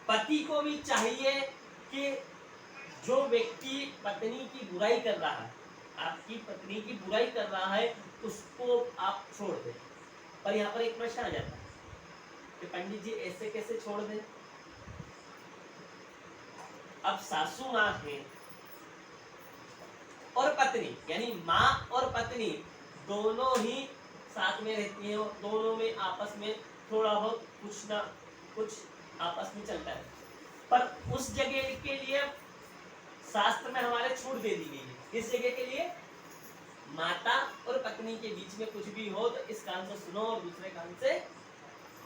पति को भी चाहिए कि जो व्यक्ति पत्नी की बुराई कर रहा है, आपकी पत्नी की बुराई कर रहा है, उसको आप छोड़ दें। पर यहाँ पर एक प्रश्न आ जाता है कि पंडित जी ऐसे कैसे छोड़ दें? अब सासू माँ है और पत्नी, यानी माँ और पत्नी दोनों ही साथ में रहती हैं, दोनों में आपस में थोड़ा बहुत कुछ ना कुछ आपस में चलता है। पर उस जगह के लिए शास्त्र में हमारे छूट दे दी गई है। किस जगह के लिए? माता और पत्नी के बीच में कुछ भी हो तो इस कान से सुनो और दूसरे कान से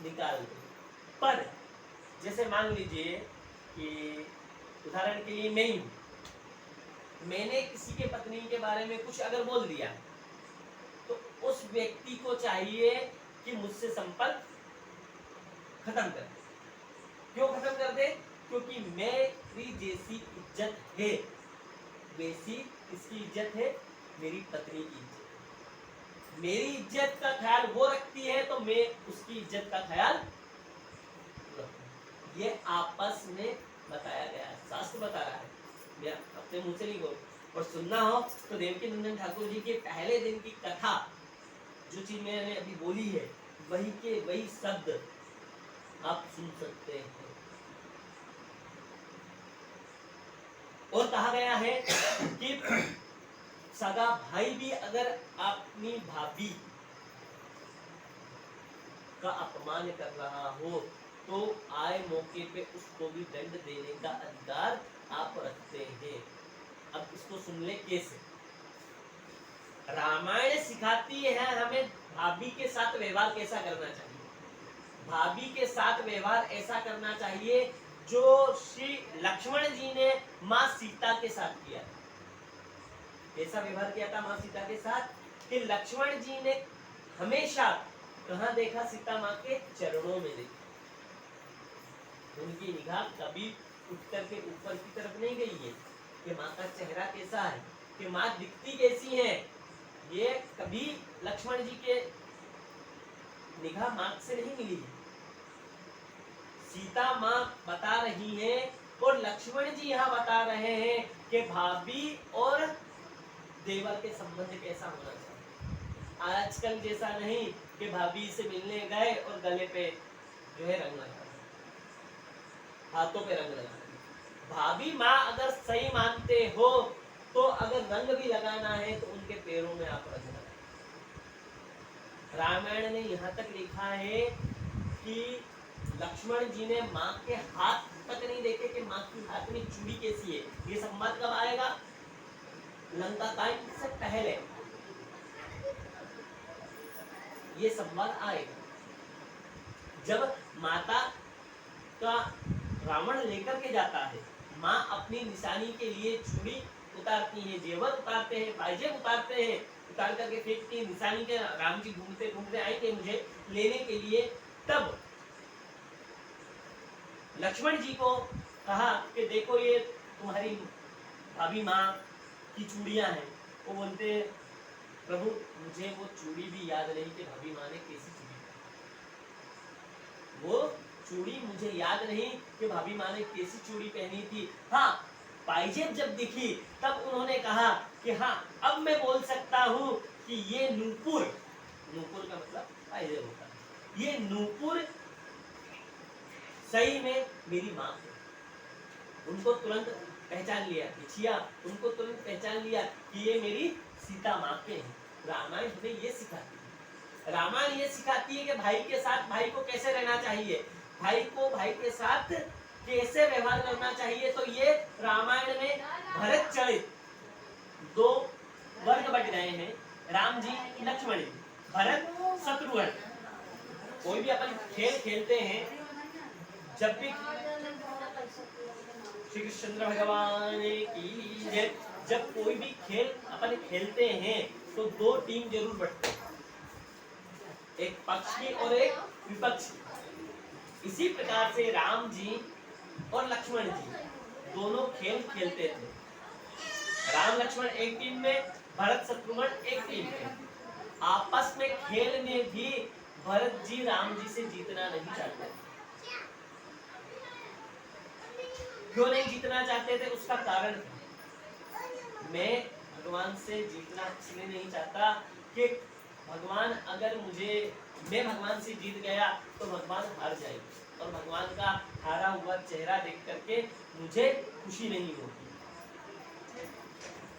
निकाल दो। पर जैसे मान लीजिए कि उदाहरण के लिए मैं ही हूं, मैंने किसी के पत्नी के बारे में कुछ अगर बोल दिया तो उस व्यक्ति को चाहिए कि मुझसे संपर्क खत्म कर दे। क्यों खत्म कर दे? क्योंकि मेरी जैसी इज्जत है वैसी किसकी इज्जत है? मेरी पत्नी की इज्जत। मेरी इज्जत का ख्याल वो रखती है तो मैं उसकी इज्जत का ख्याल रखूं। ये आपस में बताया गया है, शास्त्र बता रहा है, मैं अपने मुंह से नहीं बोल। और सुनना हो तो देवकी नंदन ठाकुर जी के पहले दिन की कथा, जो चीज मैंने अभी बोली है, वही के वही शब्द आप सुन सकते हैं। और कहा गया है कि सगा भाई भी अगर अपनी भाभी का अपमान कर रहा हो तो आए मौके पे उसको भी दंड देने का अधिकार आप रखते हैं। अब इसको सुन ले कैसे। रामायण सिखाती है हमें भाभी के साथ व्यवहार कैसा करना चाहिए। भाभी के साथ व्यवहार ऐसा करना चाहिए जो श्री लक्ष्मण जी ने माँ सीता के साथ किया। कैसा व्यवहार किया था माँ सीता के साथ? कि लक्ष्मण जी ने हमेशा कहाँ देखा? सीता माँ के चरणों में देखा। उनकी निगाह कभी उत्तर के ऊपर की तरफ नहीं गई है कि माँ का चेहरा कैसा है, कि माँ दिखती कैसी है। ये कभी लक्ष्मण जी के निगाह माँ से नहीं मिली है। सीता माँ बता रही है और लक्ष्मण जी यहाँ बता रहे हैं कि भाभी और देवर के संबंध कैसा होना चाहिए। आजकल जैसा नहीं कि भाभी से मिलने गए और गले पे जो है रंग लगा, हाथों पे रंग लगा। भाभी माँ अगर सही मानते हो तो अगर रंग भी लगाना है तो उनके पैरों में आप रंग लगाए। रामायण ने यहाँ तक लिखा है कि लक्ष्मण जी ने माँ के हाथ तक नहीं देखे कि माँ की हाथ में चूड़ी कैसी है। ये संवाद कब आएगा? लंका कांड से पहले ये संवाद आएगा। जब माता का रावण लेकर के जाता है, माँ अपनी निशानी के लिए चूड़ी उतारती है, जेवर उतारते हैं, पायजेब उतारते हैं, उतार करके फेंकती निशानी के राम जी घूमते घूमते आएंगे मुझे लेने के लिए। तब लक्ष्मण जी को कहा कि देखो ये तुम्हारी भाभी माँ की चूड़ियां हैं। वो बोलते प्रभु मुझे वो चूड़ी भी याद नहीं कि भाभी माँ ने कैसी चूड़ी, वो चूड़ी मुझे याद नहीं कि भाभी माँ ने कैसी चूड़ी पहनी थी। हाँ पाइजेब जब दिखी तब उन्होंने कहा कि हाँ अब मैं बोल सकता हूँ कि ये नूपुर, नूपुर का मतलब पाइजेब होता है, ये नूपुर सही में मेरी माँ है। उनको तुरंत पहचान लिया, छिया उनको तुरंत पहचान लिया कि ये मेरी सीता माँ के हैं। रामायण हमें ये सिखाती है, रामायण ये सिखाती है कि भाई के साथ भाई को कैसे रहना चाहिए, भाई को भाई के साथ कैसे व्यवहार करना चाहिए। तो ये रामायण में भरत चरित दो वर्ग बट गए हैं, राम जी लक्ष्मण जी, भरत शत्रुघ्न। कोई भी अपन खेल खेलते हैं, जब भी श्री कृष्ण भगवान की जय, जब कोई भी खेल अपन खेलते हैं तो दो टीम जरूर बटते हैं, एक पक्ष की और एक विपक्ष की। इसी प्रकार से राम जी और लक्ष्मण जी दोनों खेल खेलते थे। राम लक्ष्मण एक टीम में, भरत शत्रुघ्न एक टीम में। आपस में खेल में भी भरत जी राम जी से जीतना नहीं चाहते। क्यों नहीं जीतना चाहते थे, उसका कारण था। मैं भगवान से जीतना इसलिए नहीं चाहता कि भगवान अगर मुझे, मैं भगवान से जीत गया तो भगवान हार जाएंगे और भगवान का हारा हुआ चेहरा देख करके मुझे खुशी नहीं होगी।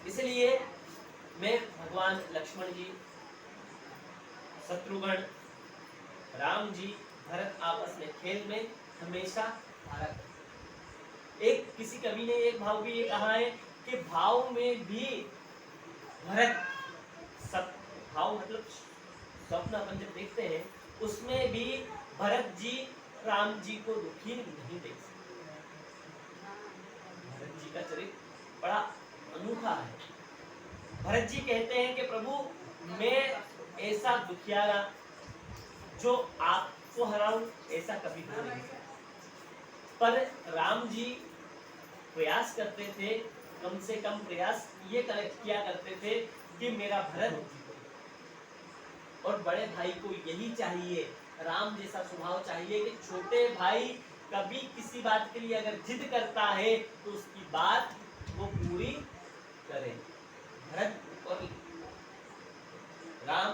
इसलिए मैं भगवान लक्ष्मण जी, शत्रुघ्न, राम जी, भरत आपस में खेल में हमेशा हारा करते। एक किसी कवि ने एक भाव भी ये कहा है कि भाव में भी भरत, सब भाव मतलब स्वप्न अपन जब देखते हैं उसमें भी भरत जी राम जी को दुखी नहीं देख सकते। भरत जी का चरित्र बड़ा अनूठा है। भरत जी कहते हैं कि प्रभु मैं ऐसा दुखियारा जो आपको हराऊं ऐसा कभी हो नहीं सकता। पर राम जी प्रयास करते थे, कम से कम प्रयास ये किया करते थे कि मेरा भरत, और बड़े भाई को यही चाहिए, राम जैसा स्वभाव चाहिए कि छोटे भाई कभी किसी बात के लिए अगर जिद करता है तो उसकी बात वो पूरी करे। भरत और राम,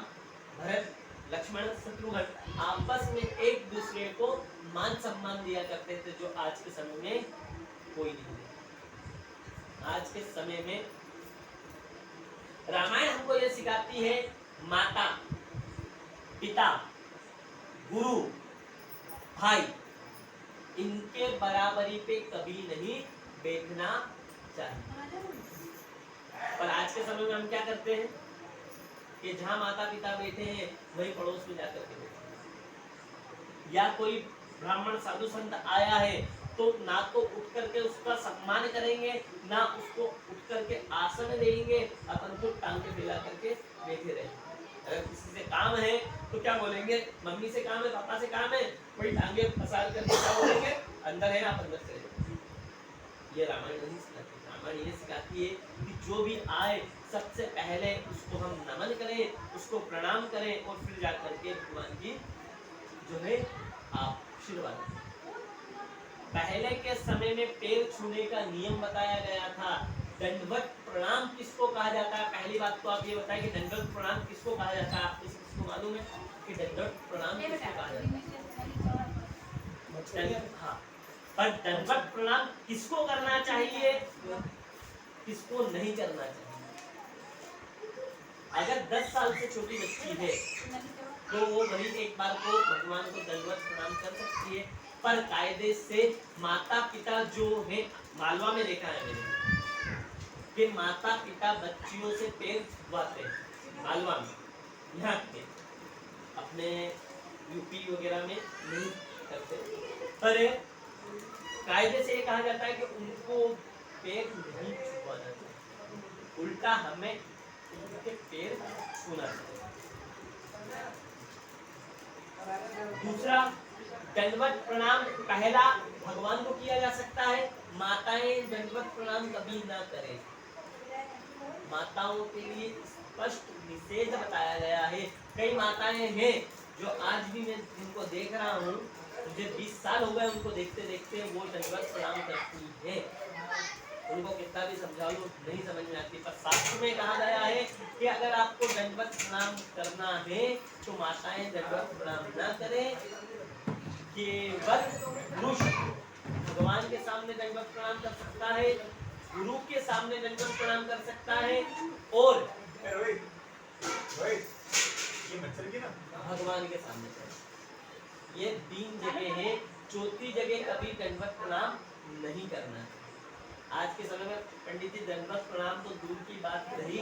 भरत लक्ष्मण शत्रुघ्न आपस में एक दूसरे को मान सम्मान दिया करते थे, जो आज के समय में कोई नहीं है। आज के समय में रामायण हमको यह सिखाती है, माता पिता गुरु भाई इनके बराबरी पे कभी नहीं बैठना चाहिए। पर आज के समय में हम क्या करते हैं कि जहां माता पिता बैठे हैं वही पड़ोस में जाकर के बैठे हैं। या कोई ब्राह्मण साधु संत आया है तो ना तो उठ करके उसका सम्मान करेंगे, ना उसको उठ करके आसन देंगे, अपन को टांगे फैला करके बैठे रहेंगे। अगर किसी से काम है तो क्या बोलेंगे, मम्मी से काम है, पापा से काम है, वही टांगे पसार करके क्या बोलेंगे, अंदर है ना आप अंदर चले। ये रामायण नहीं सिखाती। रामायण ये सिखाती है कि जो भी आए सबसे पहले उसको हम नमन करें, उसको प्रणाम करें और फिर जाकर के भगवान की जो है आप आशीर्वाद। पहले के समय में पैर छूने का नियम बताया गया था। दंडवत प्रणाम किसको कहा जाता है, पहली बात तो आप ये बताएं कि दंडवत प्रणाम किसको कहा जाता है। आप किसको मालूम है कि दंडवत प्रणाम किसको कहा जाता है? हाँ, पर दंडवत प्रणाम किसको करना चाहिए, किसको नहीं करना चाहिए। अगर 10 साल से छोटी बच्ची है तो वो वही एक बार को भगवान को दंडवत प्रणाम कर सकती है, पर कायदे से माता पिता जो है, मालवा में देखा है मैंने कि माता पिता बच्चियों से पैर छुआते हैं मालवा में, यहाँ के अपने यूपी वगैरह में नहीं करते, पर कायदे से ये कहा जाता है कि उनको पैर नहीं छुआना चाहिए। उल्टा हमें उनके पैर छूना चाहिए। दूसरा, दंडवत प्रणाम पहला भगवान को किया जा सकता है। माताएं दंडवत प्रणाम कभी ना करें। माताओं के लिए स्पष्ट निषेध बताया गया है। कई माताएं हैं जो आज भी मैं जिनको देख रहा हूँ, मुझे 20 साल हो गए उनको देखते देखते, वो दंडवत प्रणाम करती हैं। उनको कितना भी समझा लो नहीं समझ में आती। पर शास्त्र में कहा गया है कि अगर आपको दंडवत प्रणाम करना है तो माताएं दंडवत प्रणाम ना करें। केवल पुरुष भगवान के सामने दंडवत प्रणाम कर सकता है, गुरु के सामने दंडवत प्रणाम कर सकता है, और भगवान के सामने। ये 3 जगह है। चौथी जगह कभी दंडवत प्रणाम नहीं करना है। आज के समय में पंडित जी दंडवत प्रणाम तो दूर की बात रही,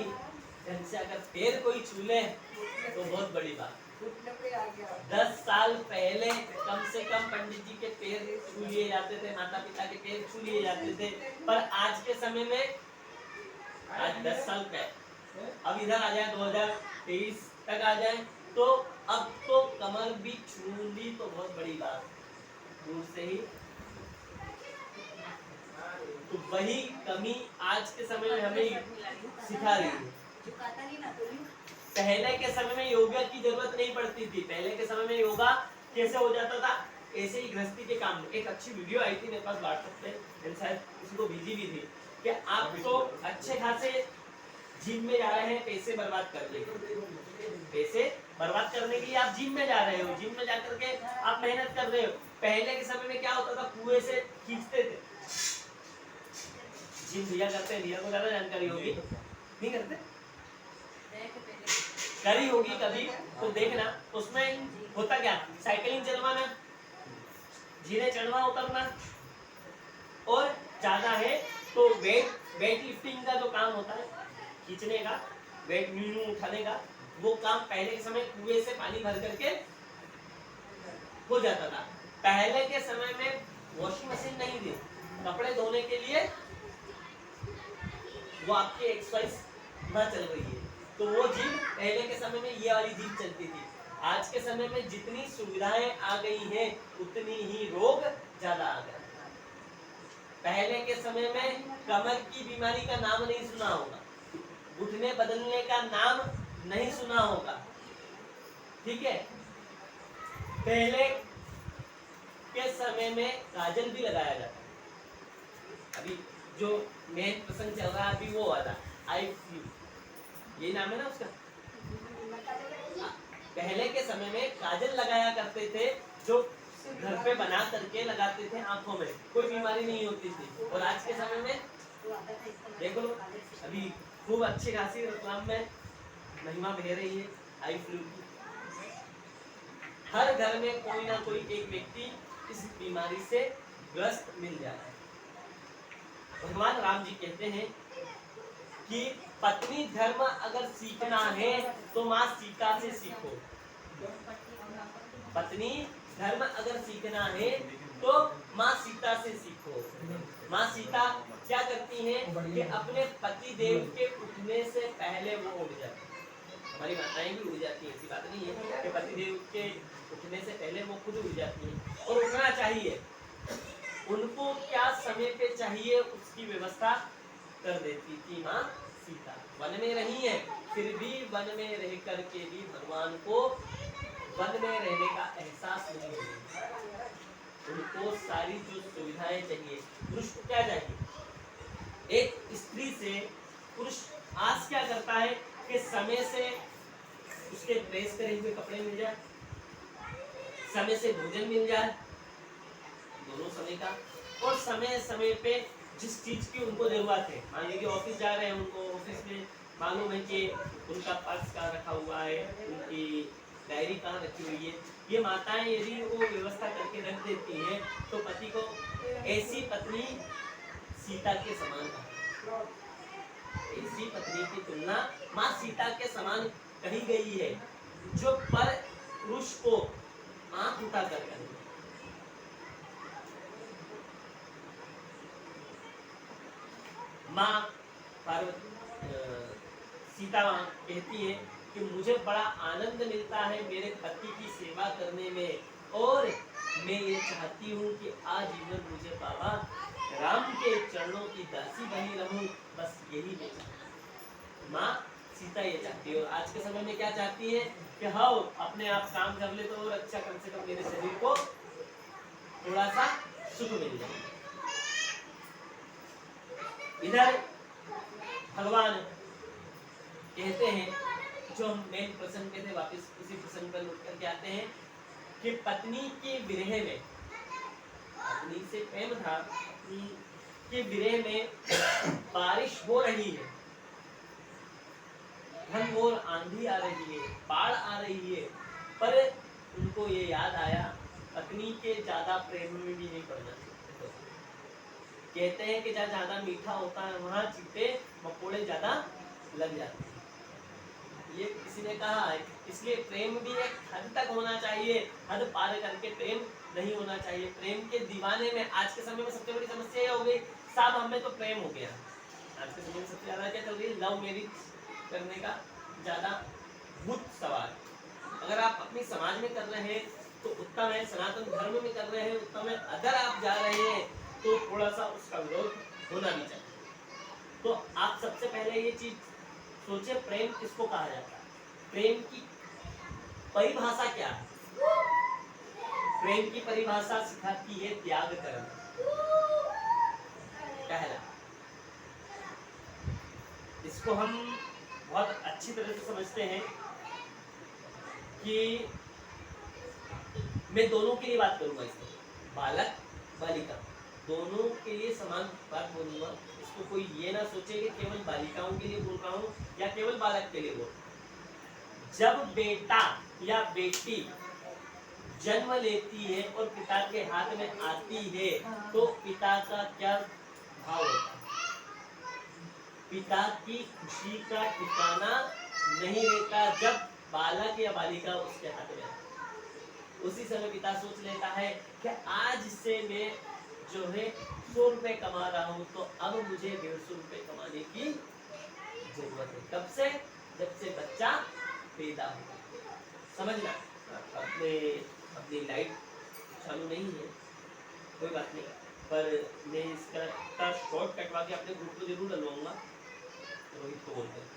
ढंग से अगर पैर कोई छू ले तो बहुत बड़ी बात। 10 साल पहले कम से कम पंडित जी के पैर छू लिए जाते थे, माता पिता के पैर छू लिए जाते थे। पर आज के समय में, आज 10 साल पहले, अब इधर आ जाए 2023 तक आ जाए तो अब तो कमर भी छू ली तो बहुत बड़ी बात, दूर से ही। तो वही कमी आज के समय में हमें सिखा रही है। पहले के समय में योगा की जरूरत नहीं पड़ती थी। पहले के समय में योगा कैसे हो जाता था, ऐसे ही गृहस्थी के काम में। एक अच्छी वीडियो आई थी मेरे पास व्हाट्सएप पे, शायद किसी को भेजी भी थी, कि आप तो अच्छे खासे जिम में जा रहे हैं पैसे बर्बाद करने के लिए। पैसे बर्बाद करने के लिए आप जिम में जा रहे हो, जिम में जाकर के आप मेहनत कर रहे हो। पहले के समय में क्या होता था, कुएं से खींचते थे। जिम भैया करते हैं, भैया को ज्यादा जानकारी होगी, नहीं करते? करी होगी कभी तो देखना। उसमें होता क्या, साइकिलिंग चलवाना, जीने चढ़ना उतरना, और ज्यादा है तो वेट लिफ्टिंग का जो काम होता है, खींचने का, वेट न्यू उठाने का, वो काम पहले के समय कुएं से पानी भर करके हो जाता था। पहले के समय में वॉशिंग मशीन नहीं थी, कपड़े धोने के लिए वो आपकी एक्सरसाइज ना चल रही है तो वो जिम, पहले के समय में ये वाली जिम चलती थी। आज के समय में जितनी सुविधाएं आ गई हैं उतनी ही रोग ज्यादा आ गए। पहले के समय में कमर की बीमारी का नाम नहीं सुना होगा, घुटने बदलने का नाम नहीं सुना होगा, ठीक है। पहले के समय में काजल भी लगाया जाता है। अभी जो मेन प्रसंग चल रहा है अभी वो वाला आई फ्लू, ये नाम है ना उसका। पहले के समय में काजल लगाया करते थे, जो घर पे बना करके लगाते थे आंखों में, कोई बीमारी नहीं होती थी। और आज के समय में देखो अभी खूब अच्छी खासी रतलाम में महिमा बह रही है आई फ्लू की। हर घर में कोई ना कोई एक व्यक्ति इस बीमारी से ग्रस्त मिल जाता है। भगवान राम जी कहते हैं कि पत्नी धर्म अगर सीखना है तो माँ सीता से सीखो। पत्नी धर्म अगर सीखना है तो माँ सीता से सीखो। माँ सीता क्या करती हैं कि अपने पति देव के उठने से पहले वो उठ जाती है। हमारी माताएं भी उठ जाती है, ऐसी बात नहीं है कि पति देव के उठने से पहले वो खुद उठ जाती है, और उठना चाहिए। उनको क्या समय पे चाहिए उसकी व्यवस्था कर देती थी माँ सीता। वन में रही है, फिर भी वन में रह करके भी भगवान को वन में रहने का एहसास नहीं हुआ। उनको सारी जो सुविधाएं चाहिए। पुरुष को क्या चाहिए, एक स्त्री से पुरुष आज क्या करता है कि समय से उसके प्रेस करे हुए कपड़े मिल जाए, समय से भोजन मिल जाए, दोनों समय का, और समय समय पे जिस चीज की उनको जरूरत है। मान लीजिए ऑफिस जा रहे हैं, उनको ऑफिस में मालूम है कि उनका पर्स कहाँ रखा हुआ है, उनकी डायरी कहाँ रखी हुई है, ये माताएं यदि वो व्यवस्था करके रख देती हैं तो पति को ऐसी पत्नी सीता के समान कहा। ऐसी पत्नी की तुलना माँ सीता के समान कही गई है, जो पर पुरुष को आंख उठा कर करे। माँ पार्वती सीता कहती है कि मुझे बड़ा आनंद मिलता है मेरे पति की सेवा करने में और मैं ये चाहती हूँ कि आजीवन मुझे बाबा राम के चरणों की दासी बनी रहूं, बस यही मैं चाहती हूँ। माँ सीता ये चाहती है और आज के समय में क्या चाहती है कि हाँ अपने आप काम कर ले तो और अच्छा, कम से कम मेरे शरीर को थोड़ा सा सुख मिल जाए। इधर भगवान कहते हैं, जो हम मेन प्रसंग पे थे वापस उसी प्रसंग पर लौट करके आते हैं कि पत्नी के विरह में, पत्नी से प्रेम था, पत्नी के विरह में बारिश हो रही है, घनघोर आंधी आ रही है, बाढ़ आ रही है, पर उनको ये याद आया पत्नी के ज्यादा प्रेम में भी नहीं पड़ना चाहिए। कहते हैं कि जहाँ ज्यादा मीठा होता है वहां चीटे मकोड़े ज्यादा लग जाते हैं, ये किसी ने कहा है। इसलिए प्रेम भी एक हद तक होना चाहिए, हद पार करके प्रेम नहीं होना चाहिए। प्रेम के दीवाने में आज के समय में सबसे बड़ी समस्या ये हो गई, साहब हमें तो प्रेम हो गया। आज के समय में सबसे ज्यादा क्या चल रही है, लव मैरिज करने का ज्यादा भूत सवाल। अगर आप अपनी समाज में कर रहे हैं तो उत्तम है, सनातन धर्म में कर रहे हैं उत्तम है, अगर आप जा रहे हैं तो थोड़ा सा उसका विरोध होना भी चाहिए। तो आप सबसे पहले ये चीज सोचे, प्रेम किसको कहा जाता है, प्रेम की परिभाषा क्या है। प्रेम की परिभाषा सिखाती है त्याग करना। पहला, इसको हम बहुत अच्छी तरह से समझते हैं कि मैं दोनों के लिए बात करूंगा, इसमें बालक बालिका दोनों के लिए समान बात बोलूंगा। इसको कोई ये ना सोचे कि केवल बालिकाओं के लिए बोल रहा हूँ या केवल बालक के लिए बोल रहा हूँ। जब बेटा या बेटी जन्म लेती है और पिता के हाथ में आती है तो पिता का क्या भाव होता है, पिता की खुशी का ठिकाना नहीं रहता। जब बालक या बालिका उसके हाथ में आती है उसी समय पिता सोच लेता है कि आज से मैं जो है 100 रुपए कमा रहा हूँ तो अब मुझे 150 रुपए कमाने की जरूरत है। कब से, जब से बच्चा पैदा हो। समझना, अपनी लाइट चालू नहीं है कोई बात नहीं, पर मैं इसका शॉर्ट कटवा के अपने ग्रुप को जरूर डलवाऊंगा। रोहित को बोलते हैं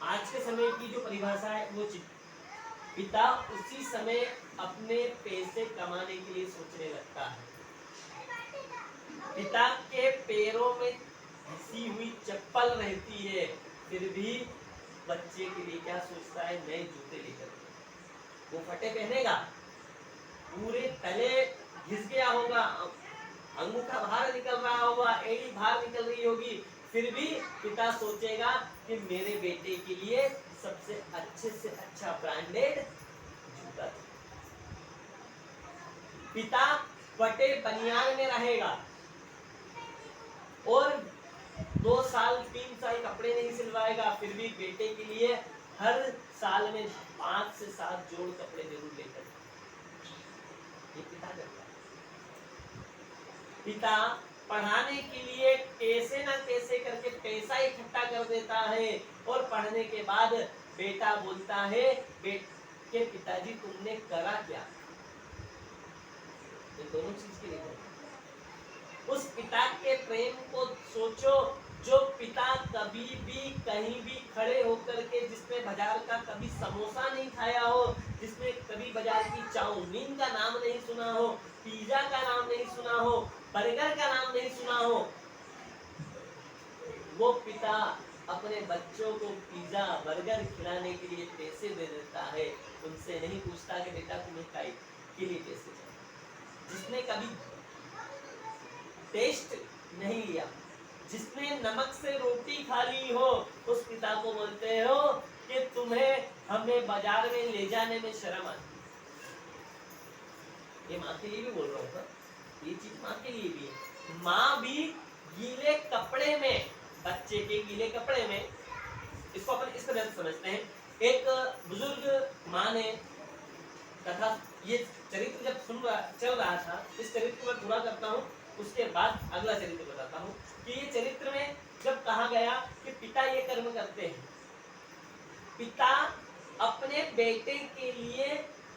आज के समय की जो परिभाषा है वो पिता उसी समय अपने पैसे कमाने के लिए सोचने लगता है। पिता के पैरों में घिसी हुई चप्पल रहती है, फिर भी बच्चे के लिए क्या सोचता है, नए जूते लेकर। वो फटे पहनेगा, पूरे तले घिस गया होगा, अंगूठा बाहर निकल रहा होगा, एड़ी बाहर निकल रही होगी, फिर भी पिता सोचेगा कि मेरे बेटे के लिए सबसे अच्छे से अच्छा ब्रांडेड जूता। पिता फटे बनियान में रहेगा और 2 साल 3 साल कपड़े नहीं सिलवाएगा, फिर भी बेटे के लिए हर साल में 5 से 7 जोड़ कपड़े जरूर लेकर। ये पिता करता है। पिता पढ़ाने के लिए कैसे ना कैसे करके पैसा इकट्ठा कर देता है और पढ़ने के बाद बेटा बोलता है कि पिताजी तुमने करा क्या। ये दोनों चीज के लिए उस पिता के प्रेम को सोचो, जो पिता कभी भी कहीं भी खड़े होकर के, जिसने बाजार का कभी समोसा नहीं खाया हो, जिसने कभी बाजार की चाउमीन का नाम नहीं सुना हो, पिज्जा का नाम नहीं सुना हो, बर्गर का नाम नहीं सुना हो, वो पिता अपने बच्चों को पिज्जा बर्गर खिलाने के लिए पैसे दे देता है। उनसे नहीं पूछता कि बेटा तुम्हें काय के लिए पैसे चाहिए। जिसने कभी टेस्ट नहीं लिया, जिसने नमक से रोटी खा ली हो, उस पिता को बोलते हो कि तुम्हें हमें बाजार में ले जाने में शर्म आती। ये माँ के लिए भी बोल रहा हूँ, ये चीज माँ के लिए भी है। माँ भी गीले कपड़े में, बच्चे के गीले कपड़े में, इसको अपन इस तरह से समझते हैं। एक बुजुर्ग माँ ने कथा, ये चरित्र जब चल रहा था, इस चरित्र को मैं पूरा करता हूँ, उसके बाद अगला चरित्र बताता हूँ कि ये चरित्र में जब कहा गया कि पिता ये कर्म करते हैं, पिता अपने बेटे के लिए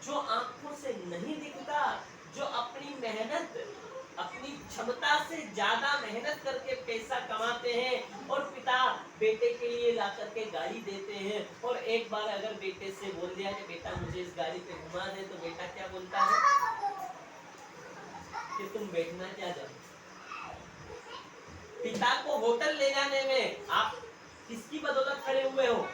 जो आंखों से नहीं दिखता, जो अपनी मेहनत, अपनी क्षमता से ज्यादा मेहनत करके पैसा कमाते हैं, और पिता बेटे के लिए ला करके गाड़ी देते हैं, और एक बार अगर बेटे से बोल दिया कि बेटा मुझे इस गाड़ी पे घुमा दे, तो बेटा क्या बोलता है कि तुम बैठना क्या जानते। पिता को होटल ले जाने में आप किसकी बदौलत खड़े हुए हो?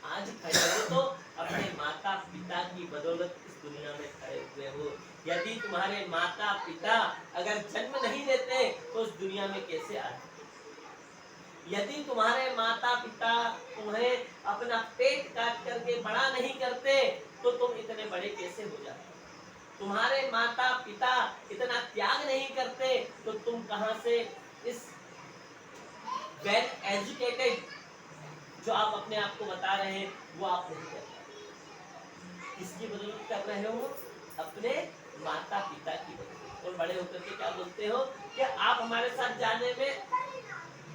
आज खड़े हो तो अपने माता पिता की बदौलत इस दुनिया में खड़े हुए हो। यदि तुम्हारे माता पिता अगर जन्म नहीं देते तो उस दुनिया में कैसे आते? यदि तुम्हारे माता पिता तुम्हें अपना पेट काट करके बड़ा नहीं करते तो तुम इतने बड़े कैसे हो जाते? तुम्हारे माता पिता इतना त्याग नहीं करते तो तुम कहां से इस वेल एजुकेटेड जो आप अपने आप को बता रहे हैं वो आप नहीं कर रहे। किसकी बदौलत कर रहे हो? अपने माता पिता की बदौलत। और बड़े होकर के क्या बोलते हो कि आप हमारे साथ जाने में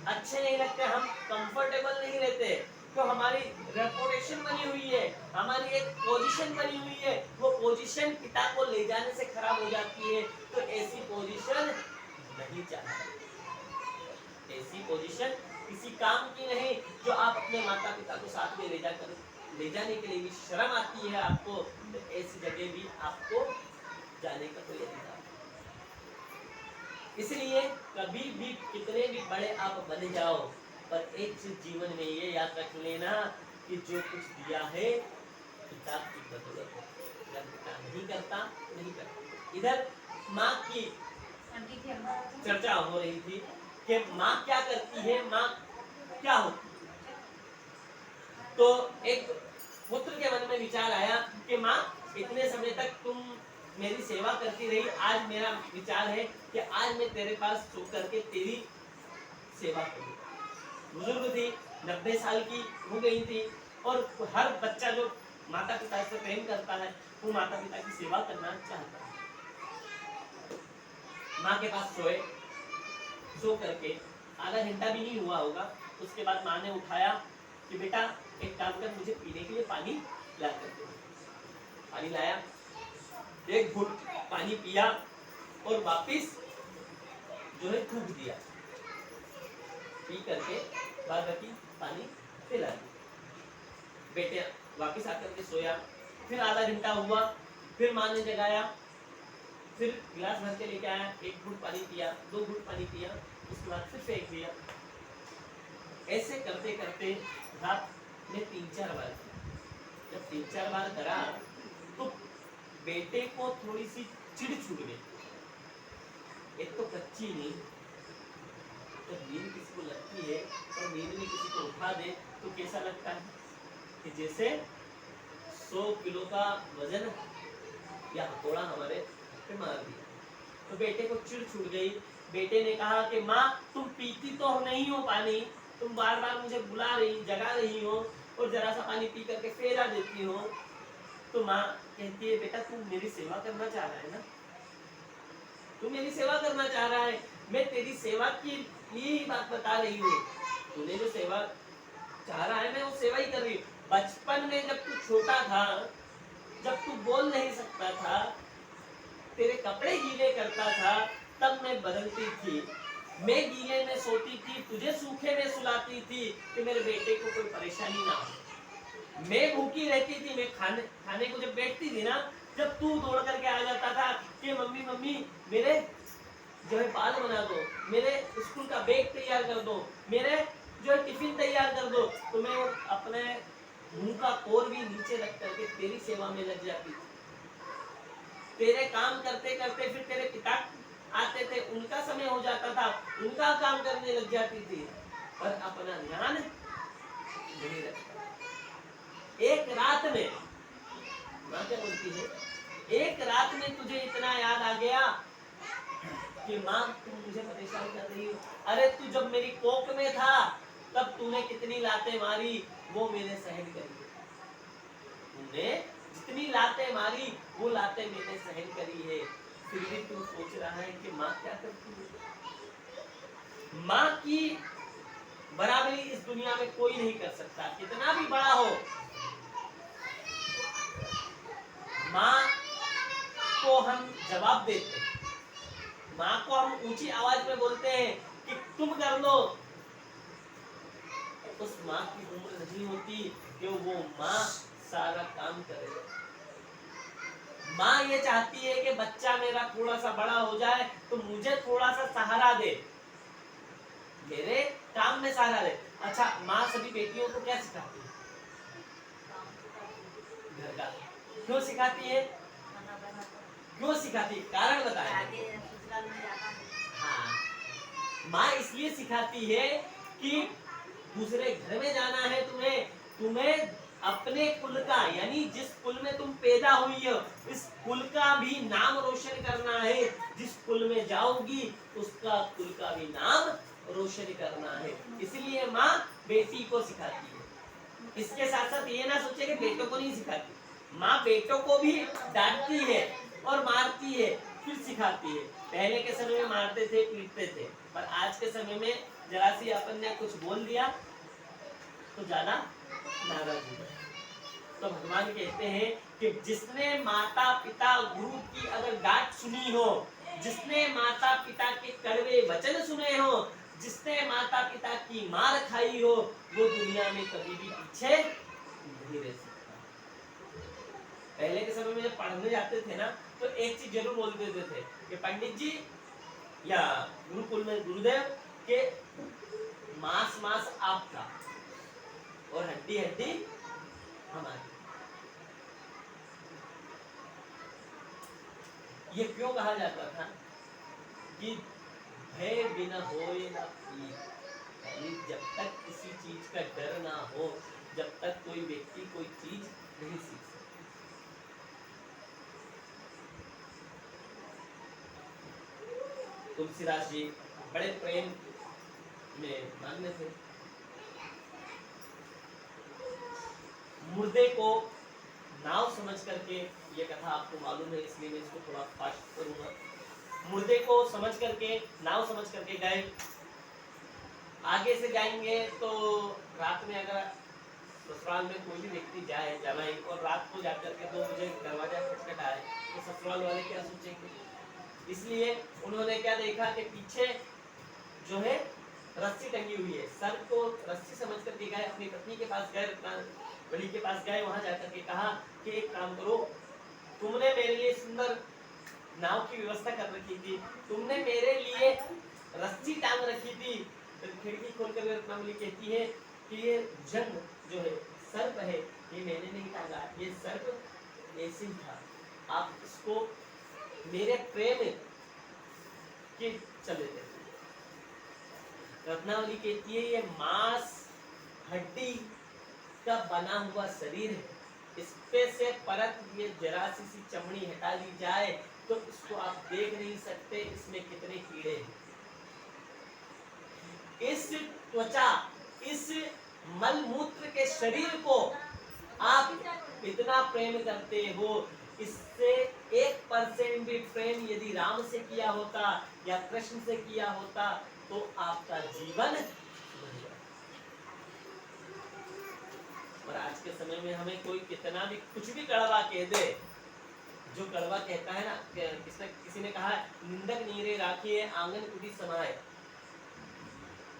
अच्छे नहीं लगते, हम कंफर्टेबल नहीं रहते, तो हमारी रेपुटेशन बनी हुई है, हमारी एक पोजीशन बनी हुई है, वो पोजीशन पिता को ले जाने से खराब हो जाती है, तो ऐसी पोजीशन नहीं चाहिए। ऐसी पोजीशन किसी काम की नहीं जो आप अपने माता पिता को साथ में ले जाने के लिए भी शर्म आती है आपको, तो ऐसी जगह भी आपको जाने का कोई अधिकार नहीं। इसलिए कभी भी कितने भी बड़े आप बन जाओ, पर एक चीज जीवन में ये याद रख लेना कि जो कुछ दिया है पिता की बदौलत है। अगर पिता नहीं करता नहीं करता। इधर माँ की चर्चा हो रही थी कि माँ क्या करती है, माँ क्या होती है। तो एक पुत्र के मन में विचार आया कि माँ इतने समय तक तुम मेरी सेवा करती रही, आज मेरा विचार है कि आज मैं तेरे पास सो करके तेरी सेवा करूँ। बुजुर्ग थी, 90 साल की हो गई थी, और हर बच्चा जो माता पिता से प्रेम करता है वो माता पिता की सेवा करना चाहता है। माँ के पास सोए, सो करके आधा घंटा भी नहीं हुआ होगा, उसके बाद माँ ने उठाया कि बेटा एक काम कर, मुझे पीने के लिए पानी ला करके। पानी लाया, एक घूंट पानी पिया और वापिस जो है थूक दिया, पी करके बाद बाकी पानी पिला दिया। बेटे वापिस आकर के सोया, फिर आधा घंटा हुआ, फिर माँ ने जगाया, फिर गिलास भर के लेके आया, एक घूंट पानी पिया, 2 घूंट पानी पिया, उसके बाद फिर फेंक दिया। ऐसे करते करते रात में 3-4 बार किया। जब 3-4 बार करा तो बेटे को थोड़ी सी चिढ़ छूट गई। एक तो कच्ची नींद, जब नींद किसी को लगती है और नींद में किसी को उठा दे तो कैसा लगता है कि जैसे 100 किलो का वजन या हथौड़ा हमारे पे मार दिया। तो बेटे को चिढ़ छूट गई। बेटे ने कहा कि माँ तुम पीती तो नहीं हो पानी, तुम बार बार मुझे बुला रही, जगा रही हो और जरा सा पानी पी करके फेरा देती हो। तो माँ कहती है बेटा तू मेरी सेवा करना चाह रहा है ना, तू मेरी सेवा करना चाह रहा है, मैं तेरी सेवा की ही बात बता रही हूँ। तूने जो सेवा चाह रहा है मैं वो सेवा ही कर रही हूँ। बचपन में जब तू छोटा था, जब तू बोल नहीं सकता था, तेरे कपड़े गीले करता था, तब मैं बदलती थी, मैं गीले में सोती थी, तुझे सूखे में सुलाती थी कि मेरे बेटे को कोई परेशानी ना हो। मैं भूखी रहती थी, मैं खाने को जब बैठती थी ना, जब तू दौड़ करके आ जाता था कि मम्मी मम्मी मेरे जो है बाल बना दो, मेरे स्कूल का बैग तैयार कर दो, मेरे जो है टिफिन तैयार कर दो, तो मैं अपने मुंह का कोर भी नीचे रख करके तेरी सेवा में लग जाती थी। तेरे काम करते करते फिर तेरे पिता आते थे, उनका समय हो जाता था, उनका काम करने लग जाती थी, पर अपना ध्यान नहीं रखता। एक रात में माँ क्या बोलती है, एक रात में तुझे इतना याद आ गया कि माँ तुम मुझे परेशान कर रही हो। अरे तू जब मेरी कोख में था तब तूने कितनी लातें मारी, वो मैंने सहन करी। तूने जितनी लातें मारी वो लातें मैंने सहन करी है, फिर भी तू सोच रहा है कि माँ क्या करती है। माँ की बराबरी इस दुनिया में कोई नहीं कर सकता, कितना भी बड़ा हो। माँ को हम जवाब देते हैं, माँ को हम ऊंची आवाज में बोलते हैं कि तुम कर लो, उस माँ की उम्र नहीं होती कि वो माँ सारा काम करे। माँ ये चाहती है कि बच्चा मेरा थोड़ा सा बड़ा हो जाए तो मुझे थोड़ा सा सहारा दे, मेरे काम में सहारा दे। अच्छा, माँ सभी बेटियों को क्या सिखाती है? घर का। क्यों सिखाती है? क्यों सिखाती है? कारण बताए। हाँ, माँ इसलिए सिखाती है कि दूसरे घर में जाना है तुम्हें, तुम्हें अपने कुल का, यानी जिस कुल में तुम पैदा हुई हो, इस कुल का भी नाम रोशन करना है। जिस कुल में जाओगी उसका कुल का भी नाम रोशन करना है। इसलिए माँ बेटी को सिखाती है। इसके साथ साथ ये ना सोचे कि बेटों को नहीं सिखाती, माँ बेटों को भी डांटती है और मारती है, फिर सिखाती है। पहले के समय में मारते थे, पीटते थे, पर आज के समय में जरा सी अपन ने कुछ बोल दिया तो ज्यादा नाराज हो गए। तो भगवान कहते हैं कि जिसने माता पिता गुरु की अगर डांट सुनी हो, जिसने माता पिता के कड़वे वचन सुने हो, जिसने माता पिता की मार खाई हो, वो दुनिया में कभी भी पीछे नहीं रह सकता। पहले के समय में जब पढ़ने जाते थे ना, तो एक चीज जरूर बोल देते थे कि पंडित जी या गुरुकुल में गुरुदेव के मांस मांस आपका और हड्डी हड्डी हमारी। ये क्यों कहा जाता था कि भय बिना होए ना पीर, यानी जब तक किसी चीज का डर ना हो, जब तक कोई व्यक्ति कोई चीज नहीं सीख सकता। तुलसीदास जी बड़े प्रेम में मानते थे। मुर्दे को नाव समझ करके, ये कथा आपको मालूम है इसलिए मैं इसको थोड़ा फास्ट करूंगा। मुर्दे को समझ करके, नाव समझ करके गए। आगे से जाएंगे तो रात में अगर ससुराल में कोई भी व्यक्ति जाए जमाई और रात को जाकर के 2 बजे दरवाजा खटखटाए तो ससुराल वाले क्या सोचेंगे। इसलिए उन्होंने क्या देखा कि पीछे जो है रस्सी टंगी हुई है, सर को रस्सी समझ करके गए, अपनी पत्नी के पास गए, बड़ी के पास गए, वहां जाकर के कहा कि एक काम करो, तुमने मेरे लिए सुंदर नाव की व्यवस्था कर रखी थी, तुमने मेरे लिए रस्सी टांग रखी थी, तो खिड़की खोलकर रत्नावली कहती है कि ये जंग जो है सर्प है, ये मैंने नहीं टांगा, ये सर्प ऐसे ही था, आप इसको मेरे प्रेम के चले थे। रत्नावली कहती है ये मांस हड्डी का बना हुआ शरीर है, इस पे से परत ये जरा सी चमड़ी हटा दी जाए तो इसको आप देख नहीं सकते इसमें कितने कीड़े हैं। इस त्वचा, इस मलमूत्र के शरीर को आप इतना प्रेम करते हो, इससे 1% भी प्रेम यदि राम से किया होता या कृष्ण से किया होता तो आपका जीवन। और आज के समय में हमें कोई कितना भी कुछ भी कड़वा कह दे, जो कड़वा कहता है ना, किसी ने कहा निंदक नीरे राखिए आंगन कुटी समाये।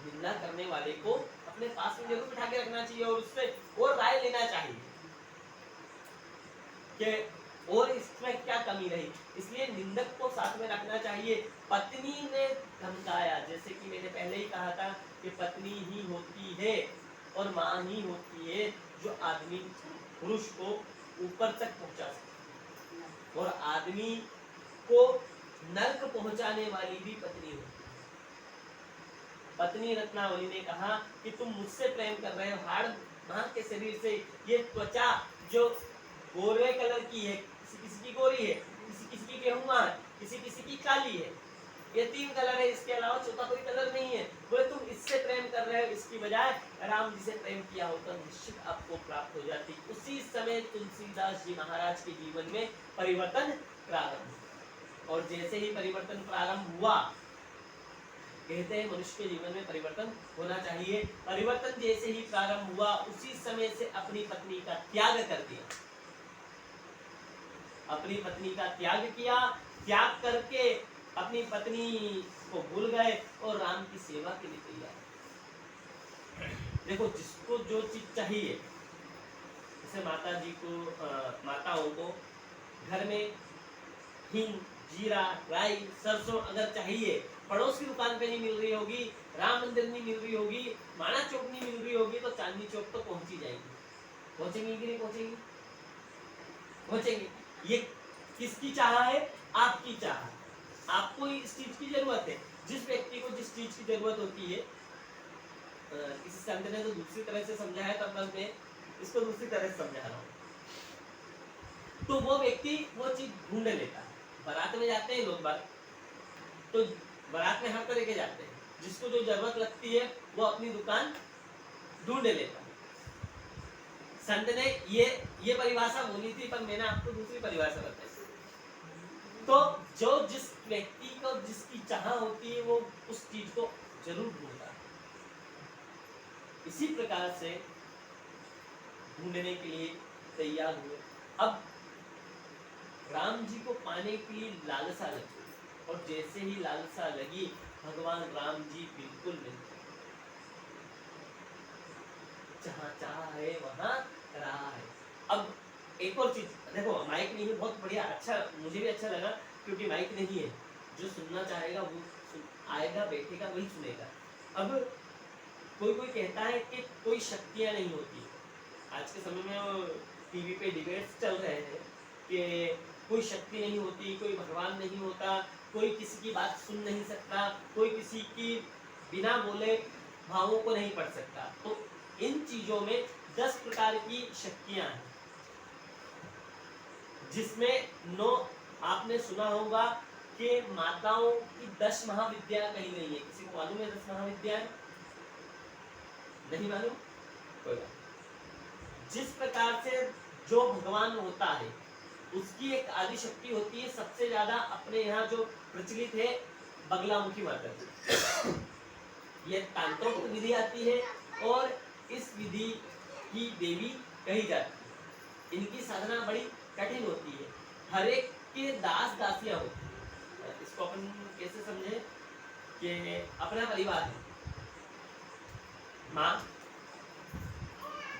निंदा करने वाले को अपने पास में जरूर बिठा के रखना चाहिए और उससे और राय लेना चाहिए कि और इसमें क्या कमी रही, इसलिए निंदक को साथ में रखना चाहिए। पत्नी ने धमकाया, जैसे कि मैंने पहले ही कहा था कि पत्नी ही होती है और माँ ही होती है जो आदमी पुरुष को ऊपर तक पहुंचा सकती, और आदमी को नर्क पहुंचाने वाली भी पत्नी होती है। पत्नी रत्नावली ने कहा कि तुम मुझसे प्रेम कर रहे हो, हाड़ मां के शरीर से, ये त्वचा जो गोरे कलर की है, किसी की गोरी है, किसी की गेहुआ है, किसी की काली है, ये 3 कलर है, इसके अलावा चौथा कोई कलर नहीं है। बोले तुम इससे प्रेम कर रहे हो, इसकी बजाय राम जी से प्रेम किया होता निश्चित आपको प्राप्त हो जाती। उसी समय तुलसीदास जी महाराज के जीवन में परिवर्तन प्रारंभ, और जैसे ही परिवर्तन प्रारंभ हुआ कहते हैं मनुष्य के जीवन में परिवर्तन होना चाहिए। परिवर्तन जैसे ही प्रारंभ हुआ उसी समय से अपनी पत्नी का त्याग कर दिया, अपनी पत्नी का त्याग किया, त्याग करके अपनी पत्नी को भूल गए और राम की सेवा के लिए तैयार। देखो जिसको जो चीज चाहिए, जैसे माता जी को माताओं को घर में हींग, जीरा, राई, सरसों अगर चाहिए, पड़ोस की दुकान पे नहीं मिल रही होगी, राम मंदिर नहीं मिल रही होगी, माना चौक नहीं मिल रही होगी, तो चांदनी चौक तो पहुंची जाएगी। पहुंचेंगी कि नहीं पहुंचेंगी? पहुंचेंगी। ये किसकी चाह है? आपकी चाह। आपको इस चीज की जरूरत है। जिस व्यक्ति को जिस चीज की जरूरत होती है, किसी संत ने तो दूसरी तरह से समझा है, तब बस मैं इसको दूसरी तरह से समझा रहा हूँ। तो वो व्यक्ति वो चीज ढूंढ लेता है। बारात में जाते हैं लोग बात, तो बारात में हर तरह के जाते हैं, जिसको जो जरूरत लगती है वो अपनी दुकान ढूंढ लेता है। संत ने ये परिभाषा बोली थी, पर मैंने आपको दूसरी परिभाषा बताई। तो जो जिस व्यक्ति को जिसकी चाह होती है वो उस चीज को जरूर ढूंढता है। इसी प्रकार से ढूंढने के लिए तैयार हुए। अब राम जी को पाने के लिए लालसा लगी, और जैसे ही लालसा लगी भगवान राम जी बिल्कुल नहीं, जहां चाह है वहां रहा है। अब एक और चीज देखो, माइक नहीं है, बहुत बढ़िया, अच्छा, मुझे भी अच्छा लगा, क्योंकि माइक नहीं है, जो सुनना चाहेगा वो आएगा, बैठेगा, वही सुनेगा। अब कोई कोई कहता है कि कोई शक्तियां नहीं होती। आज के समय में टीवी पे डिबेट्स चल रहे हैं कि कोई शक्ति नहीं होती, कोई भगवान नहीं होता, कोई किसी की बात सुन नहीं सकता, कोई किसी की बिना बोले भावों को नहीं पढ़ सकता। तो इन चीजों में 10 प्रकार की शक्तियां हैं, जिसमें 9 आपने सुना होगा कि माताओं की 10 महाविद्या कही गई है। किसी को मालूम है 10 महाविद्या? नहीं मालूम? कोई बात। जिस प्रकार से जो भगवान होता है उसकी एक आदि शक्ति होती है। सबसे ज्यादा अपने यहाँ जो प्रचलित है बगलामुखी माता जी, ये तांत्रिक विधि आती है और इस विधि की देवी कही जाती है। इनकी साधना बड़ी कठिन होती है, हर एक के दास दासियां होती है। इसको अपन कैसे समझे कि अपना परिवार है, माँ,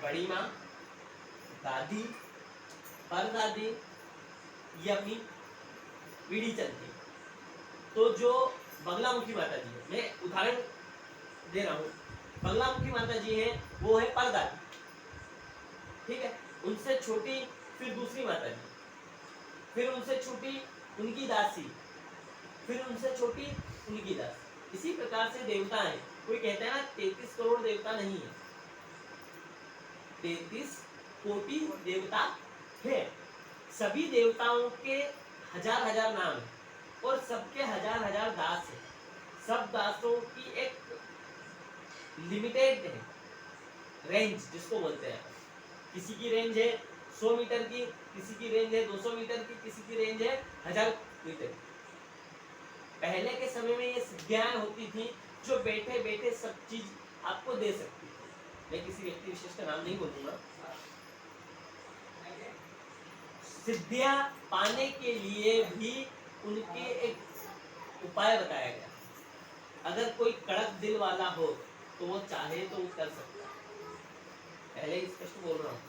बड़ी माँ, दादी, परदादी, ये अपनी पीढ़ी चलती है। तो जो बगलामुखी माता जी है, मैं उदाहरण दे रहा हूँ, बगलामुखी माता जी है वो है परदादी, ठीक है। उनसे छोटी फिर दूसरी माता जी, फिर उनसे छोटी उनकी दासी, फिर उनसे छोटी उनकी दासी। इसी प्रकार से देवता है। कोई कहता है ना 33 करोड़ देवता नहीं है, 33 कोटि देवता है। सभी देवताओं के हजार हजार नाम है और सबके हजार हजार दास है। सब दासों की एक लिमिटेड है रेंज, जिसको बोलते हैं। किसी की रेंज है 100 मीटर की, किसी की रेंज है 200 मीटर की, किसी की रेंज है 1000 मीटर। पहले के समय में ये सिद्धियां होती थी जो बैठे बैठे सब चीज आपको दे सकती थी। मैं किसी व्यक्ति विशेष का नाम नहीं बोलूंगा। सिद्धियां पाने के लिए भी उनके एक उपाय बताया गया। अगर कोई कड़क दिल वाला हो तो वो चाहे तो वो कर सकता है। पहले स्पष्ट बोल रहा हूँ,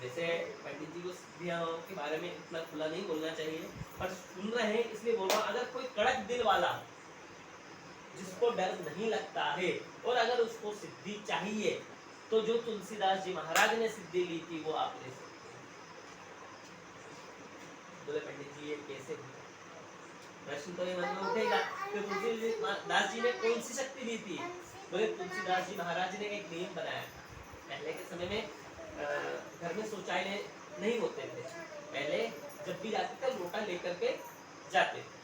जैसे पंडित जी को सिद्धियों के बारे में इतना खुला नहीं बोलना चाहिए, पर सुन रहे हैं इसलिए बोल रहा हूँ। अगर कोई कड़क दिल वाला जिसको डर नहीं लगता है और अगर उसको सिद्धि चाहिए तो जो तुलसीदास जी महाराज ने सिद्धि ली थी वो आप ले सकते हैं। बोले पंडित जी ये कैसे हुआ? प्रश्न तो ये मन में उठेगा कि तुलसीदास जी ने कौन सी शक्ति दी थी? बोले तुलसीदास जी महाराज ने एक नियम बनाया था। पहले के समय में घर में शौचालय नहीं होते थे। पहले जब भी जाते थे लोटा लेकर के जाते थे।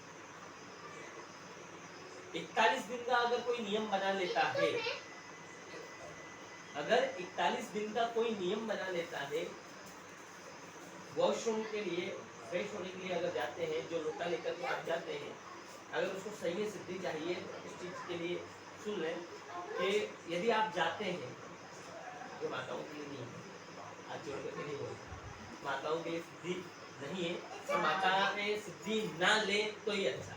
41 दिन का अगर कोई नियम बना लेता है, अगर 41 दिन का कोई नियम बना लेता है, वॉशरूम के लिए फ्रेश होने के लिए अगर जाते हैं, जो लोटा लेकर के आप जाते हैं, अगर उसको सही में सिद्धि चाहिए तो इस चीज के लिए सुन लें कि यदि आप जाते हैं, जो माताओं के लिए नहीं है, हाथ जोड़ करके नहीं बोलते, माताओं के लिए सिद्धि नहीं है, तो माता ने सिद्धि ना ले तो ही अच्छा,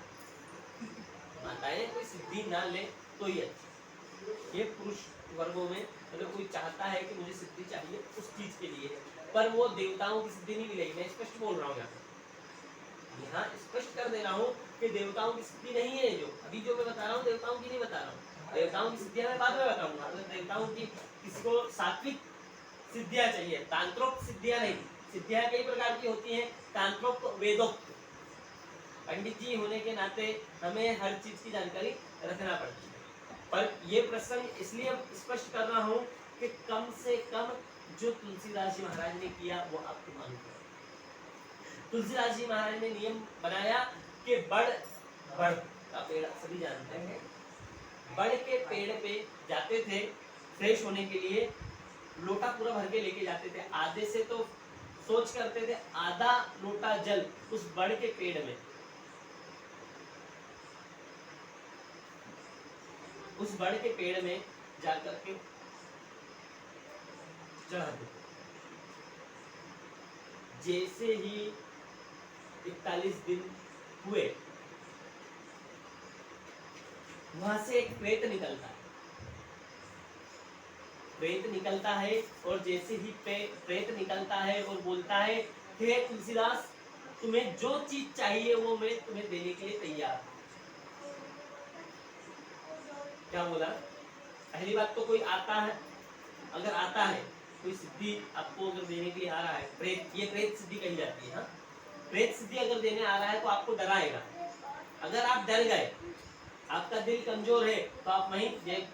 माताएं कोई सिद्धि ना ले तो ही अच्छा। ये पुरुष वर्गों में अगर कोई चाहता है कि मुझे सिद्धि चाहिए उस चीज के लिए है, पर वो देवताओं की सिद्धि नहीं मिलेगी। मैं स्पष्ट बोल रहा हूँ यहाँ स्पष्ट कर दे रहा हूँ कि देवताओं की सिद्धि नहीं है। जो अभी जो मैं बता रहा हूँ देवताओं की नहीं बता रहा हूँ, देवताओं की सिद्धियां मैं बाद में बताऊंगा। अगर देवताओं की किसी को सात्विक सिद्धियां चाहिए, तांत्रोक्त सिद्धियां नहीं। सिद्धियां कई प्रकार की होती हैं, तांत्रोक्त वेदोक्त। पंडित जी होने के नाते हमें हर चीज की जानकारी रखना पड़ती है, पर ये प्रसंग इसलिए स्पष्ट कर रहा हूँ कि कम से कम जो तुलसीदास जी महाराज ने किया वो आपको मालूम है। तुलसीदास जी महाराज ने नियम बनाया कि बड़ का पेड़ सभी जानते हैं, बड़ के पेड़ पे जाते थे फ्रेश होने के लिए, लोटा पूरा भर के लेके जाते थे। आधे से तो सोच करते थे आधा लोटा जल उस बड़ के पेड़ में, उस बड़ के पेड़ में जाकर के चढ़ा देते। जैसे ही 41 दिन हुए, वहां से एक प्रेत निकलता है। प्रेत निकलता है और जैसे ही प्रेत निकलता है और बोलता है हे तुलसीदास, तुम्हें जो चीज चाहिए वो मैं तुम्हें देने के लिए तैयार हूं। क्या बोला? पहली बात तो कोई आता है, अगर आता है कोई सिद्धि आपको अगर देने के लिए आ रहा है, प्रेत, ये प्रेत सिद्धि कही जाती है। हाँ, प्रेत सिद्धि अगर देने आ रहा है तो आपको डराएगा। अगर आप डर गए, आपका दिल कमजोर है, तो आप वहीं जय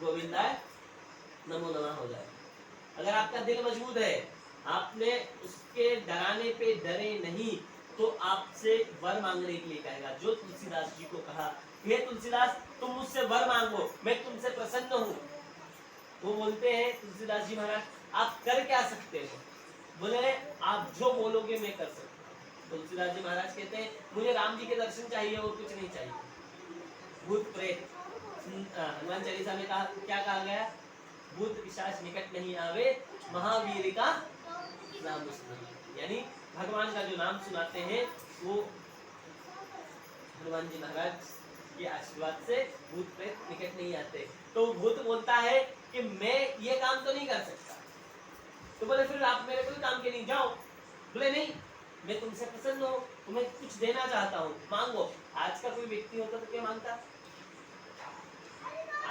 गोविंदाय नमो नमः हो जाए। अगर आपका दिल मजबूत है, आपने उसके डराने पे डरे नहीं, तो आपसे वर मांगने के लिए कहेगा। जो तुलसीदास जी को कहा हे तुलसीदास तुम मुझसे वर मांगो, मैं तुमसे प्रसन्न हूँ। वो बोलते हैं तुलसीदास जी महाराज आप कर क्या सकते हो? बोले आप जो बोलोगे मैं कर सकता हूँ। तुलसीदास जी महाराज कहते हैं मुझे राम जी के दर्शन चाहिए और कुछ नहीं चाहिए। भूत प्रेत, हनुमान चालीसा में कहा, क्या कहा गया? भूत पिशाच निकट नहीं आवे, महावीर का नाम सुनावे। यानी भगवान का जो नाम सुनाते हैं वो हनुमान जी महाराज के आशीर्वाद से भूत प्रेत निकट नहीं आते। तो भूत बोलता है कि मैं ये काम तो नहीं कर सकता। तो बोले फिर आप मेरे कोई काम के नहीं जाओ। बोले नहीं, मैं तुमसे प्रसन्न हूँ, तुम्हें कुछ देना चाहता हूँ, मांगो। आज का कोई व्यक्ति होता तो क्या मांगता?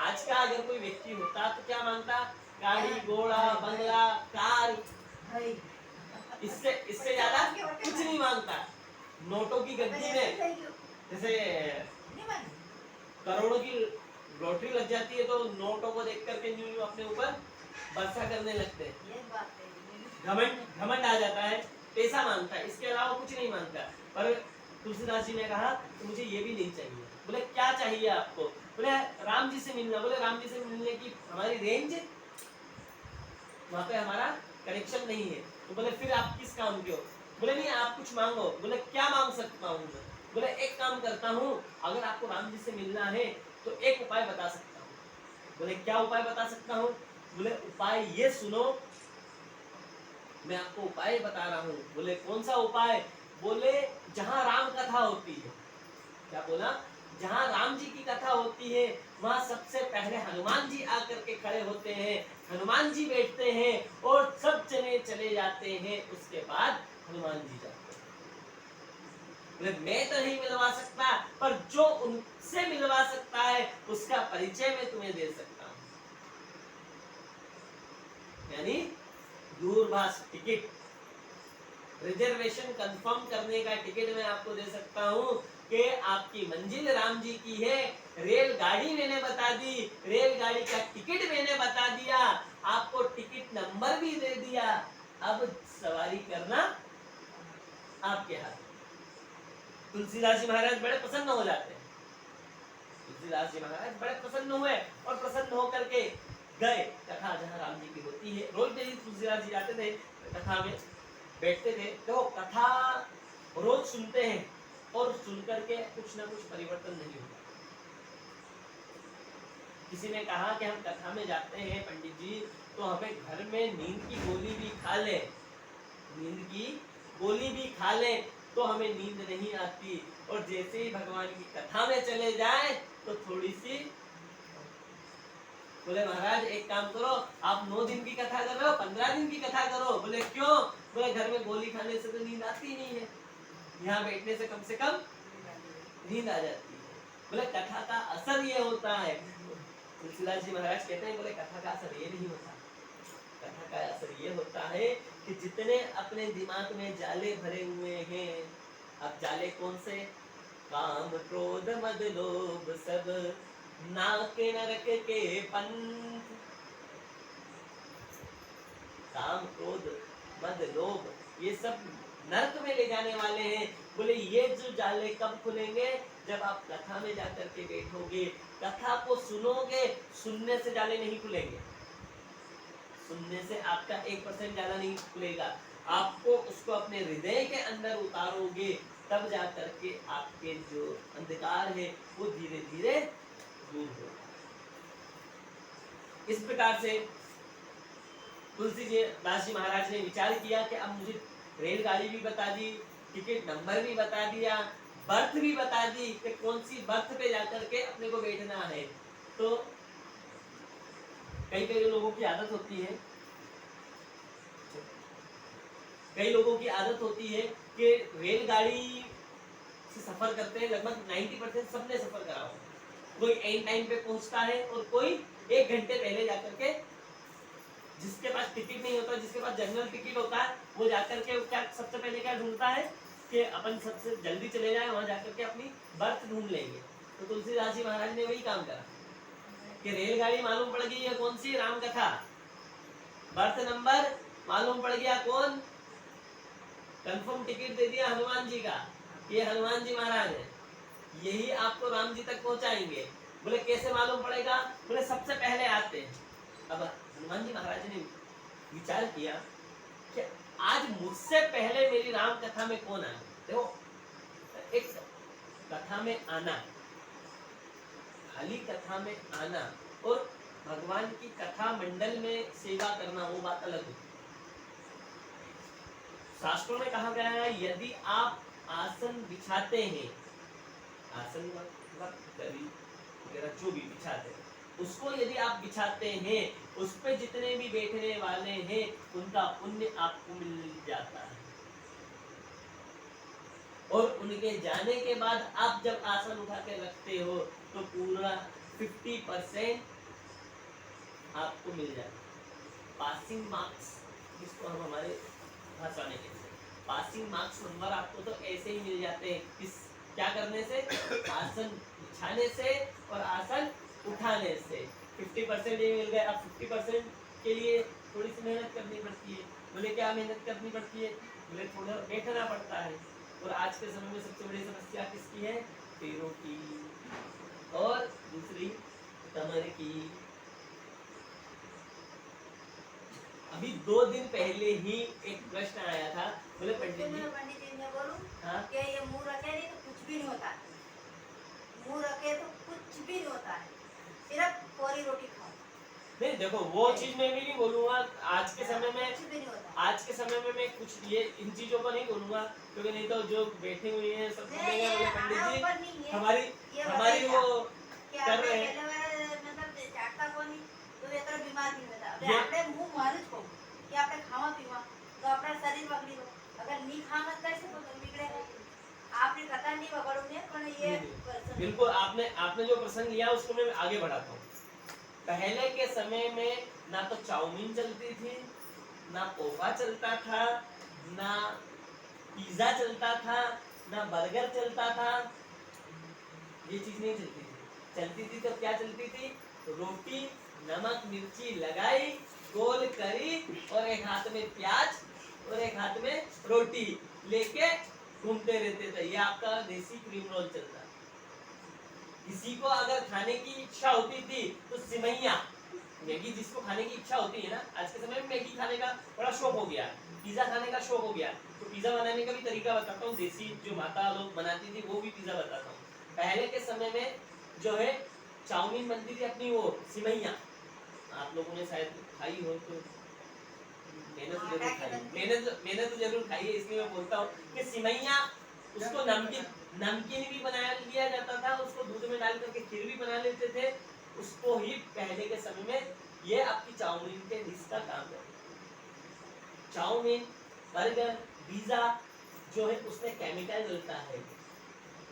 आज का अगर कोई व्यक्ति होता तो क्या मांगता? गाड़ी, घोड़ा, बंगला, कार, इससे ज्यादा कुछ नहीं मांगता। नोटों की गद्दी में जैसे करोड़ों की लॉटरी लग जाती है तो नोटों को देख करके न्यू अपने ऊपर वर्षा करने लगते हैं। घमंड आ जाता है, पैसा मांगता है, इसके अलावा कुछ नहीं मांगता। पर तुलसीदास जी ने कहा तो मुझे ये भी नहीं चाहिए। बोले क्या चाहिए आपको? बोले राम जी से मिलना। बोले राम जी से मिलने की हमारी रेंज, वहां पे हमारा कनेक्शन नहीं है। तो बोले फिर आप किस काम के हो? बोले नहीं आप कुछ मांगो। बोले क्या मांग सकता हूँ मैं? बोले एक काम करता हूँ, अगर आपको राम जी से मिलना है तो एक उपाय बता सकता हूँ। बोले क्या उपाय बता सकता हूँ? बोले उपाय ये सुनो, मैं आपको उपाय बता रहा हूँ। बोले कौन सा उपाय? बोले जहाँ राम कथा होती है। क्या बोला? जहाँ राम जी की कथा होती है वहाँ सबसे पहले हनुमान जी आकर के खड़े होते हैं, हनुमान जी बैठते हैं और सब जने चले जाते हैं, उसके बाद हनुमान जी जाते हैं। बोले मैं तो नहीं मिलवा सकता, पर जो उनसे मिलवा सकता है उसका परिचय मैं तुम्हें दे सकता हूँ। यानी दूरभाष टिकट, रिजर्वेशन कंफर्म करने का टिकट मैं आपको दे सकता हूँ कि आपकी मंजिल राम जी की है। रेलगाड़ी मैंने बता दी, रेलगाड़ी का टिकट मैंने बता दिया, आपको टिकट नंबर भी दे दिया। अब सवारी करना आपके हाथ। तुलसीदास जी महाराज बड़े प्रसन्न हो जाते हैं। तुलसीदास जी महाराज बड़े प्रसन्न हुए और प्रसन्न होकर के गए कथा जहाँ राम जी की होती है। रोज डेली तुलसीदास जी जाते थे कथा में बैठते थे। तो कथा रोज सुनते हैं, और सुन करके कुछ ना कुछ परिवर्तन नहीं होता। किसी ने कहा कि हम कथा में जाते हैं पंडित जी, तो हमें घर में नींद की गोली भी खा ले, नींद की गोली भी खा ले तो हमें नींद नहीं आती, और जैसे ही भगवान की कथा में चले जाए तो थोड़ी सी, बोले महाराज एक काम करो, आप 9 दिन की कथा कर रहे हो, 15 दिन की कथा करो। बोले क्यों? बोले घर में गोली खाने से तो नींद आती नहीं है, यहाँ बैठने से कम नींद आ जाती है। बोले कथा का असर ये होता है, तुलसीदास जी महाराज कहते हैं, बोले कथा का असर ये नहीं होता, कथा का असर ये होता है कि जितने अपने दिमाग में जाले भरे हुए हैं, अब जाले कौन से? काम क्रोध मद लोभ सब नाके नरक के पंथ, काम क्रोध मद लोभ ये सब नरक में ले जाने वाले हैं। बोले ये जो जाले कब खुलेंगे? जब आप कथा में जाकर के बैठोगे, कथा को सुनोगे, सुनने से जाले नहीं खुलेंगे, सुनने से आपका 1% जाला नहीं खुलेगा, आपको उसको अपने हृदय के अंदर उतारोगे, तब जाकर के आपके जो अंधकार है वो धीरे धीरे दूर होगा। इस प्रकार से तुलसीदास जी महाराज ने विचार किया कि अब मुझे रेलगाड़ी भी बता दी, टिकट नंबर भी बता दिया, बर्थ भी बता दी कि कौन सी बर्थ पे जाकर के अपने को बैठना है। तो कई लोगों की आदत होती है, कई लोगों की आदत होती है कि रेलगाड़ी से सफर करते हैं, लगभग 90% सबने सफर करा हो, कोई एंड टाइम पे पहुंचता है और कोई 1 घंटे पहले जाकर के, जिसके पास टिकट नहीं होता, जिसके पास जनरल टिकट होता है, वो जाकर के क्या सबसे पहले क्या ढूंढता है कि अपन सबसे जल्दी चले जाएं, वहां जाकर के अपनी बर्थ ढूंढ लेंगे। तो तुलसीदास जी महाराज ने वही काम करा कि रेलगाड़ी मालूम पड़ गई है कौन सी? राम कथा। बर्थ नंबर मालूम पड़ गया कौन? कंफर्म टिकट दे दिया हनुमान जी का, ये हनुमान जी महाराज है, यही आपको राम जी तक पहुंचाएंगे। बोले कैसे मालूम पड़ेगा? बोले सबसे पहले आते हैं। अब हनुमान जी महाराज ने विचार किया कि आज मुझसे पहले मेरी राम कथा में कौन आए। देखो, एक कथा में आना, खाली कथा में आना और भगवान की कथा मंडल में सेवा करना, वो बात अलग होती है। शास्त्रों में कहा गया है, यदि आप आसन बिछाते हैं, आसन जो भी बिछाते हैं, उसको यदि आप बिछाते हैं, उस पे जितने भी बैठने वाले हैं उनका पुण्य आपको मिल जाता है, और उनके जाने के बाद आप जब आसन उठा के रखते हो तो पूरा 50% आपको मिल जाता है। पासिंग मार्क्स, जिसको हम हमारे भाषा में कहते हैं, पासिंग मार्क्स नंबर आपको तो ऐसे ही मिल जाते हैं। किस क्या करने से? आसन बिछाने से और आसन उठाने से 50% ये मिल गए। अब 50% के लिए थोड़ी सी मेहनत करनी पड़ती है। बोले क्या मेहनत करनी पड़ती है? बोले थोड़ा बैठना पड़ता है, और आज के समय में सबसे बड़ी समस्या किसकी है? पैरों की और दूसरी कमर की। अभी 2 दिन पहले ही एक प्रश्न आया था, बोले पंडित जी मैं बोलूं, हाँ? कि ये मुंह रखे नहीं तो कुछ भी नहीं होता है, मुंह रखे तो कुछ भी नहीं होता है, सिर्फ कोरी रोटी खाओ। नहीं देखो, वो चीज मैं भी नहीं बोलूंगा। आज के समय में कुछ भी नहीं होता, आज के समय में मैं कुछ ये इन चीजों को नहीं बोलूंगा, क्योंकि नहीं तो जो बैठे हुए हैं सब बोलेंगे पंडित जी हमारी वो कर रहे हैं, मतलब जागता कोनी तो ये तरह बीमार नहीं होता। આપણે મુંહ મારું જ કહું કે આપણે ખાવા પીવા તો આપણા શરીર બગડી ગયું, અગર નહીં ખાવા कैसे बिगड़े? आपने कथा नहीं बगड़ोगे, पर ये बिल्कुल आपने जो प्रसंग लिया उसको मैं आगे बढ़ाता हूँ। पहले के समय में ना तो चाउमीन चलती थी, ना पोहा चलता था, ना पिज्जा चलता था, ना बर्गर चलता था, ये चीज नहीं चलती थी। चलती थी तो क्या चलती थी? रोटी, नमक मिर्ची लगाई, गोल करी, और एक हाथ में प्याज और एक हाथ में रोटी लेके घूमते रहते थे। ये आपका देसी क्रीम रोल चलता। किसी को अगर खाने की इच्छा होती थी तो सिमैया, मैगी जिसको खाने की इच्छा होती है ना, आज के समय में मैगी खाने का बड़ा शौक हो गया, पिज्जा खाने का शौक हो गया, तो पिज्जा बनाने का भी तरीका बताता हूँ। देसी जो माता लोग बनाती थी वो भी पिज्जा बताता हूँ। पहले के समय में जो है चाउमीन बनती थी अपनी, वो सिमैया, आप लोगों ने शायद खाई हो, तो मैंने तो जरूर खाई है, इसलिए मैं बोलता हूँ कि सिमैया, उसको नमकीन नमकीन भी बनाया लिया जाता था, उसको दूध में डाल करके खीर भी बना लेते थे, उसको ही पहले के समय में ये आपकी चाउमीन के डिश का काम है। चाउमीन, बर्गर, पिज्जा जो है उसमें केमिकल मिलता है,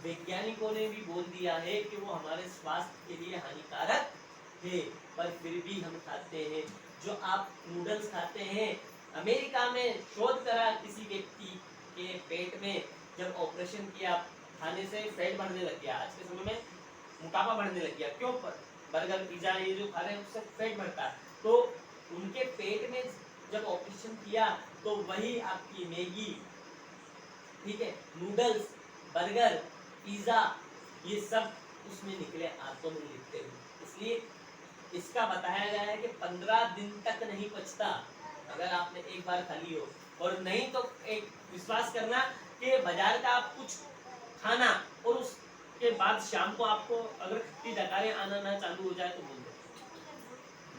वैज्ञानिकों ने भी बोल दिया है कि वो हमारे स्वास्थ्य के लिए हानिकारक है, पर फिर भी हम खाते हैं। जो आप नूडल्स खाते हैं, अमेरिका में शोध करा किसी व्यक्ति के पेट में जब ऑपरेशन किया, खाने से फैट बढ़ने लग गया, आज के समय में मोटापा बढ़ने लग गया। क्यों? बर्गर पिज्जा ये जो खा रहे हैं उससे फैट बढ़ता है। तो उनके पेट में जब ऑपरेशन किया तो वही आपकी मैगी, ठीक है, नूडल्स, बर्गर, पिज्जा, ये सब उसमें निकले, आंतों में लिखते हुए। इसलिए इसका बताया गया है कि 15 दिन तक नहीं पचता अगर आपने एक बार खा ली हो। और नहीं तो एक विश्वास करना कि बाजार का आप कुछ खाना और उसके बाद शाम को आपको अगर खट्टी डकारें आना ना चालू हो जाए तो बोल दो,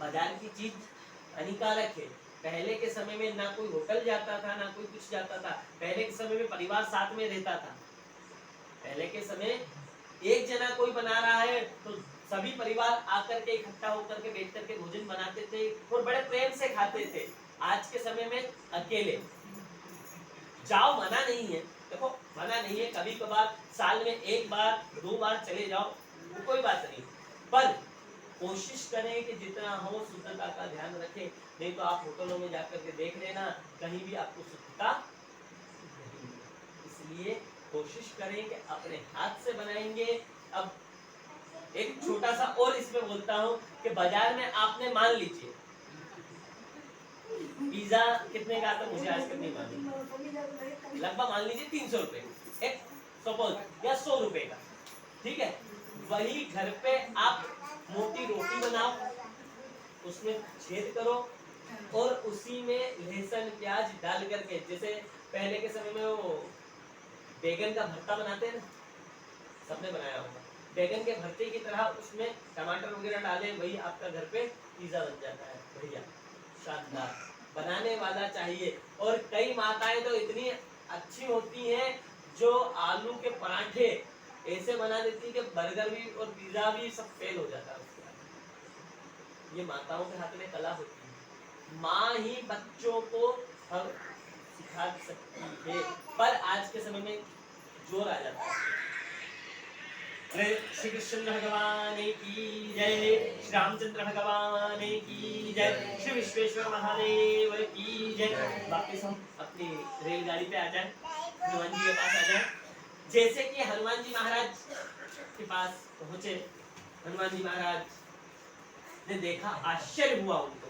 बाजार की चीज हानिकारक है। पहले के समय में ना कोई होटल जाता था, ना कोई कुछ जाता था। पहले के समय में परिवार साथ में रहता था। पहले के समय एक जना कोई बना रहा है तो सभी परिवार आकर के इकट्ठा होकर के बैठ करके भोजन बनाते थे और बड़े प्रेम से खाते थे। आज के समय में अकेले जाओ, मना नहीं है, देखो मना नहीं है, कभी कभार साल में एक बार दो बार चले जाओ तो कोई बात नहीं, पर कोशिश करें कि जितना हो शुद्धता का ध्यान रखें। नहीं तो आप होटलों में जाकर के देख लेना, कहीं भी आपको शुद्धता नहीं मिलेगी। इसलिए कोशिश करें कि अपने हाथ से बनाएंगे। अब एक छोटा सा और इसमें बोलता हूँ कि बाजार में आपने मान लीजिए पिज्जा कितने का आता मुझे आज तक नहीं मालूम, लगभग मान लीजिए 300 रुपए, एक सपोज, या 100 रुपए का, ठीक है। वही घर पे आप मोटी रोटी बनाओ, उसमें छेद करो और उसी में लहसुन प्याज डाल करके, जैसे पहले के समय में वो बैगन का भरता बनाते हैं ना, सबने बनाया होगा, बैगन के भरते की तरह उसमें टमाटर वगैरह डाले, वही आपका घर पे पिज्जा बन जाता है। बढ़िया, शानदार, बनाने वाला चाहिए। और कई माताएं तो इतनी अच्छी होती हैं जो आलू के पराठे ऐसे बना देती है कि बर्गर भी और पिज्जा भी सब फेल हो जाता है उसके बाद। ये माताओं के हाथ में कला होती है। माँ ही बच्चों को हर सिखा सकती है, पर आज के समय में जोर आ जाता है। श्री कृष्ण भगवान की जय, श्री रामचंद्र भगवान की जय, श्री विश्वेश्वर महादेव की जय। वापिस हम अपनी रेलगाड़ी पे आ जाए, हनुमान जी के पास आ जाए। जैसे कि हनुमान जी महाराज के पास पहुंचे, हनुमान जी महाराज ने देखा, आश्चर्य हुआ उनको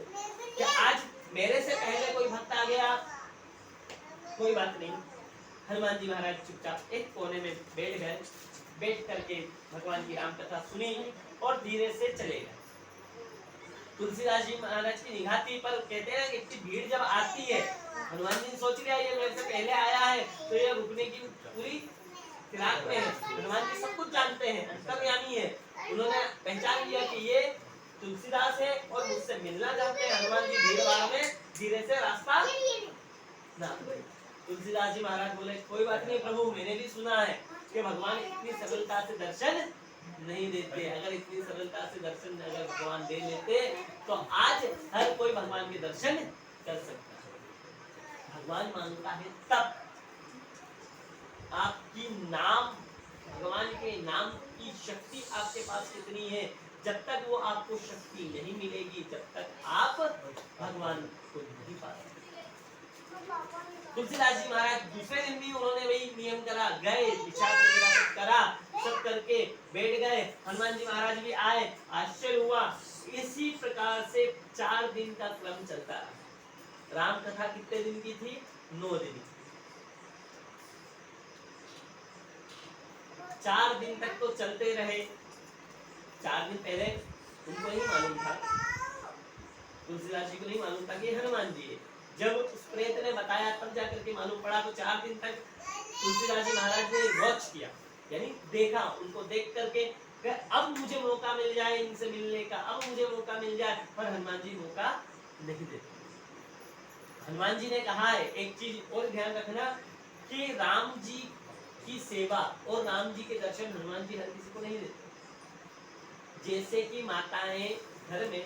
कि आज मेरे से पहले कोई भक्त आ गया। कोई बात नहीं, हनुमान जी महाराज चुपचाप एक कोने में बैठ गए, बैठ करके भगवान की राम कथा सुनी और धीरे से चले गए। तुलसीदास जी महाराज की निगाह थी, पर कहते हैं कि इतनी भीड़ जब आती है, हनुमान जी सोच लिया ये मेरे से पहले आया है तो ये रुकने की पूरी फिराक में है। हनुमान जी सब कुछ जानते हैं, अंतर्यामी है, उन्होंने पहचान लिया कि ये तुलसीदास है और मुझसे मिलना चाहते हैं। हनुमान जी भीड़ भाड़ में धीरे से रास्ता ना, तुलसीदास जी महाराज बोले कोई बात नहीं प्रभु, मैंने भी सुना है कि भगवान इतनी सरलता से दर्शन नहीं देते। अगर इतनी सरलता से दर्शन अगर भगवान दे देते तो आज हर कोई भगवान के दर्शन कर सकता है। भगवान मांगता है तब आपकी नाम, भगवान के नाम की शक्ति आपके पास कितनी है। जब तक वो आपको शक्ति नहीं मिलेगी, जब तक आप भगवान को नहीं पा सकते। तुलसीदास जी महाराज दूसरे दिन भी उन्होंने वही नियम करा, गए विचार वगैरह सब करा, सब करके बैठ गए। हनुमान जी महाराज भी आए, आश्चर्य हुआ। इसी प्रकार से 4 दिन का क्रम चलता रहा। राम कथा कितने दिन की थी? 9 दिन। 4 दिन तक तो चलते रहे। 4 दिन पहले उनको ही मालूम था, तुलसीदास जी को नहीं मालूम था कि हनुमान जी है। जब उस प्रेत ने बताया तब जाकर के मालूम पड़ा। तो 4 दिन तक तुलसीदास जी महाराज ने वॉच किया, यानी देखा, उनको देख करके अब मुझे मौका मिल जाए इनसे मिलने का, अब मुझे मौका मिल जाए, पर हनुमान जी मौका नहीं देते। हनुमान जी ने कहा है एक चीज और ध्यान रखना कि राम जी की सेवा और राम जी के दर्शन हनुमान जी हर किसी को नहीं देते। जैसे कि माताएं घर में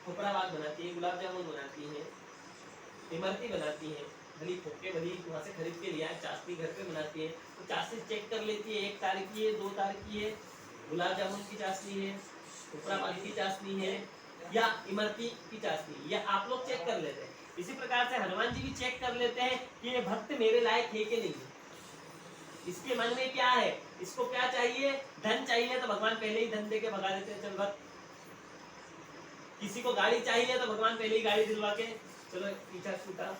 खोपराबाद बनाती है, गुलाब जामुन बनाती हैं, इमरती बनाती हैं, भली खोके भली वहां से खरीद के लिया, चाशनी घर पे बनाती है, तो चाशनी चेक कर लेती है, 1 तार की है, 2 तार की है, गुलाब जामुन की चाशनी है, खोपराबाद की चाशनी है या इमरती की चाशनी, या आप लोग चेक कर लेते हैं। इसी प्रकार से हनुमान जी भी चेक कर लेते हैं कि ये भक्त मेरे लायक है कि नहीं है, इसके मन में क्या है, इसको क्या चाहिए, धन चाहिए तो भगवान पहले ही धन दे के भगा देते हैं, चल भक्त। किसी को गाड़ी चाहिए तो भगवान पहले ही गाड़ी दिलवा के चलो पीछा छूटा,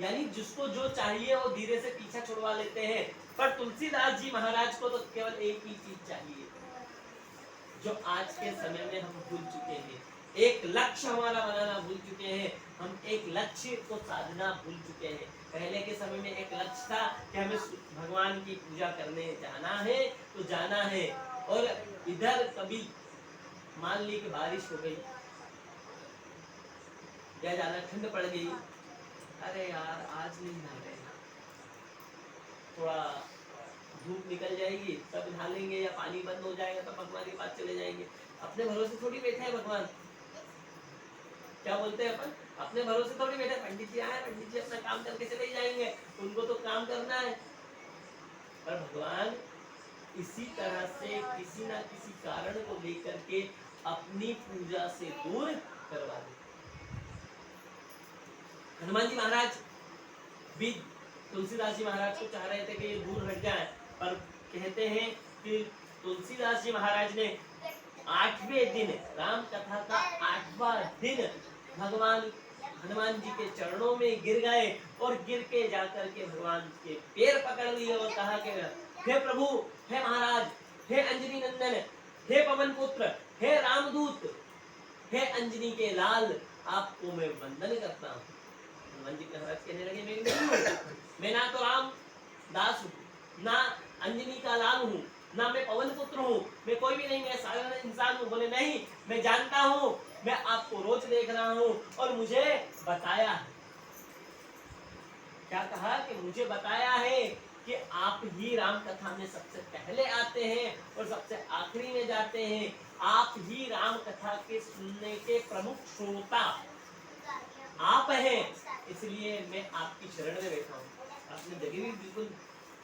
यानी जिसको जो चाहिए वो धीरे से पीछा छुड़वा लेते हैं। पर तुलसीदास जी महाराज को तो केवल एक ही चीज चाहिए जो आज के समय में हम भूल चुके हैं। एक लक्ष्य हमारा बनाना भूल चुके हैं, हम एक लक्ष्य को साधना भूल चुके हैं। पहले के समय में एक लक्ष्य था कि हमें भगवान की पूजा करने जाना है तो जाना है, और इधर कभी मान ली कि बारिश हो गई या ज्यादा ठंड पड़ गई, अरे यार आज नहीं नहा रहे, थोड़ा धूप निकल जाएगी तब नहा लेंगे, या पानी बंद हो जाएगा तब भगवान के पास चले जाएंगे। अपने भरोसे थोड़ी बैठे हैं भगवान, क्या बोलते हैं अपन, अपने भरोसे थोड़ी बैठे। पंडित जी आए, पंडित जी अपना काम करके चले जाएंगे, उनको तो काम करना है। पर भगवान इसी तरह से किसी ना किसी कारण को लेकर के अपनी पूजा से दूर करवा देते। हनुमान जी महाराज भी तुलसीदास जी महाराज को चाह रहे थे कि ये दूर हट जाए, पर कहते हैं कि तुलसीदास जी महाराज ने 8वें दिन, राम कथा का 8वां दिन, भगवान हनुमान जी के चरणों में गिर गए, और गिर के जाकर के भगवान के पैर पकड़ लिए और कहा कि हे प्रभु, हे महाराज, हे अंजनी नंदन, हे पवन पुत्र, हे रामदूत, हे अंजनी के लाल, आपको मैं वंदन करता हूँ। हनुमान जी महाराज कहने लगे मैं ना तो राम दास हूँ, ना अंजनी का लाल हूँ, ना मैं पवन पुत्र हूँ, मैं कोई भी नहीं, मैं साधारण इंसान हूँ। बोले नहीं, मैं जानता हूँ, मैं आपको रोज देख रहा हूँ, और मुझे बताया है, क्या कहा कि मुझे बताया है कि आप ही राम कथा में सबसे पहले आते हैं और सबसे आखिरी में जाते हैं, आप ही राम कथा के सुनने के प्रमुख श्रोता आप हैं, इसलिए मैं आपकी शरण में बैठा हूँ। आपने जगह भी बिल्कुल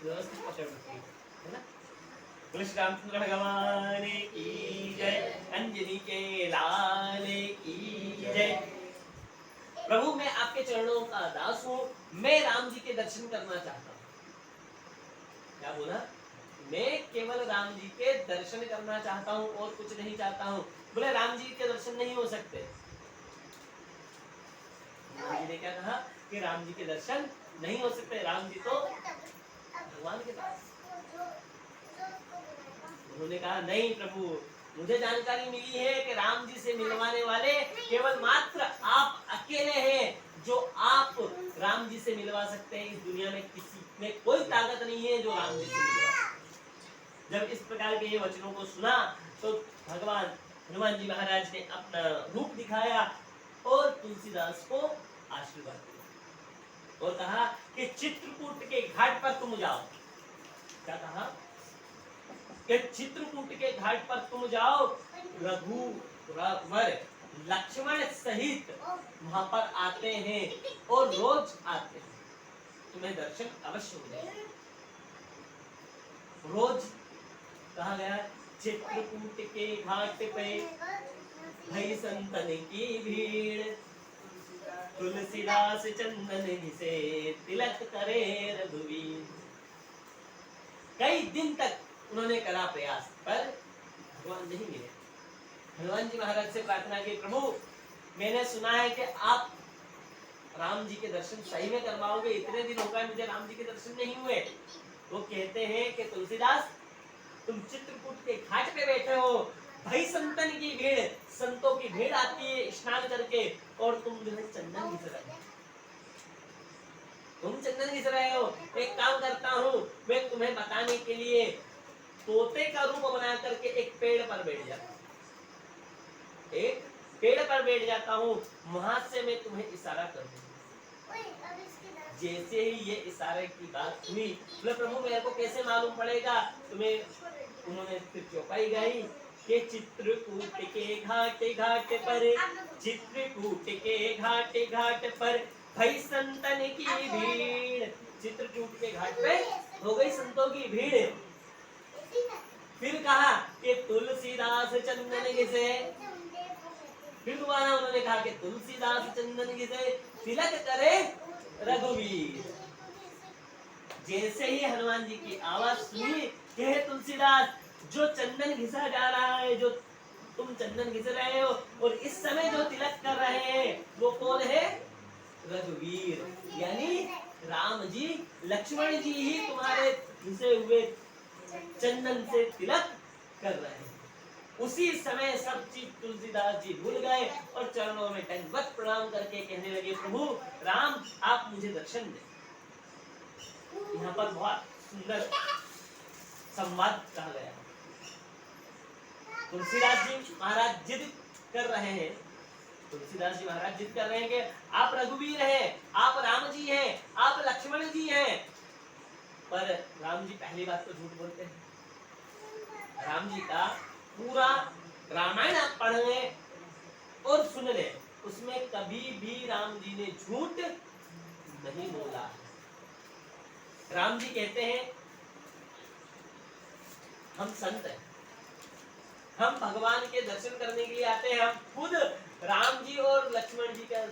व्यवस्थित पकड़ रखी है ना। बोले श्री रामचंद्र भगवान की जय, अंजनी के लाल की जय। प्रभु मैं आपके चरणों का दास हूँ, मैं राम जी के दर्शन करना चाहता हूँ। क्या बोला, मैं केवल राम जी के दर्शन करना चाहता हूँ और कुछ नहीं चाहता हूँ। बोले राम जी के दर्शन नहीं हो सकते। हनुमान जी ने क्या कहा कि राम जी के दर्शन नहीं हो सकते, राम जी तो भगवान के पास। उन्होंने कहा नहीं प्रभु, मुझे जानकारी मिली है कि राम जी से मिलवाने वाले केवल मात्र आप अकेले हैं, जो आप राम जी से मिलवा सकते हैं। इस दुनिया में किसी में कोई ताकत नहीं है जो राम जी से मिलवा। जब इस प्रकार के ये वचनों को सुना तो भगवान हनुमान जी महाराज ने अपना रूप दिखाया और तुलसीदास को आशीर्वाद दिया और कहा कि चित्रकूट के घाट पर तुम जाओ। क्या कहा कि चित्रकूट के घाट पर तुम जाओ, रघुवर लक्ष्मण सहित वहां पर आते हैं और रोज आते हैं, तुम्हें दर्शन अवश्य हो जाएगा। रोज कहा गया चित्रकूट के घाट पे भई संतन की भीड़, तुलसीदास चंदन से तिलक करे रघुवीर। कई दिन तक उन्होंने करा प्रयास, पर भगवान नहीं मिले। हनुमान जी महाराज से प्रार्थना की, प्रभु मैंने सुना है कि आप राम जी के दर्शन सही में करवाओगे, इतने दिन हो गए मुझे राम जी के दर्शन नहीं हुए। वो कहते हैं कि तुलसीदास तुम चित्रकूट के घाट पे बैठे हो, भाई संतन की भीड़, संतों की भीड़ आती है स्नान करके, और तुम जो है चंदन घिस रहे हो, तुम चंदन घिस रहे हो। एक काम करता हूँ, मैं तुम्हें बताने के लिए तोते का रूप बना करके एक पेड़ पर बैठ जाता हूँ, एक पेड़ पर बैठ जाता हूँ, वहां से मैं तुम्हें इशारा करूंगा। जैसे ही ये इशारे की बात सुनी, बोले प्रभु मेरे को कैसे मालूम पड़ेगा तुम्हें? उन्होंने फिर चौपाई गाई कि चित्रकूट के घाट घाट पर, चित्रकूट के घाट घाट पर भई संतन की भीड़। चित्रकूट के घाट पे हो गई संतों की भीड़। फिर कहा कि तुलसीदास चंदन घिसे, फिर दोबारा उन्होंने कहा कि तुलसीदास चंदन घिसे तिलक करे रघुवीर। जैसे ही हनुमान जी की आवाज सुनी कि हे तुलसीदास, जो चंदन घिसा जा रहा है, जो तुम चंदन घिस रहे हो, और इस समय जो तिलक कर रहे हैं वो कौन है? रघुवीर, यानी राम जी, लक्ष्मण जी ही तुम्हारे घिसे हुए चंदन से तिलक कर रहे हैं। उसी समय सब चीज तुलसीदास जी भूल गए और चरणों में दंडवत प्रणाम करके कहने लगे, प्रभु राम आप मुझे दर्शन दें। यहाँ पर बहुत सुंदर संवाद कहा गया। तुलसीदास जी महाराज जिद कर रहे हैं, तुलसीदास जी महाराज जिद कर रहे हैं कि आप रघुवीर हैं, आप राम जी हैं, आप लक्ष्मण जी हैं। पर राम जी पहली बात तो झूठ बोलते हैं। राम जी का पूरा रामायण आप पढ़ लें और सुन लें, उसमें कभी भी राम जी ने झूठ नहीं बोला। राम जी कहते हैं हम संत हैं, हम भगवान के दर्शन करने के लिए आते हैं, हम खुद राम जी और लक्ष्मण जी का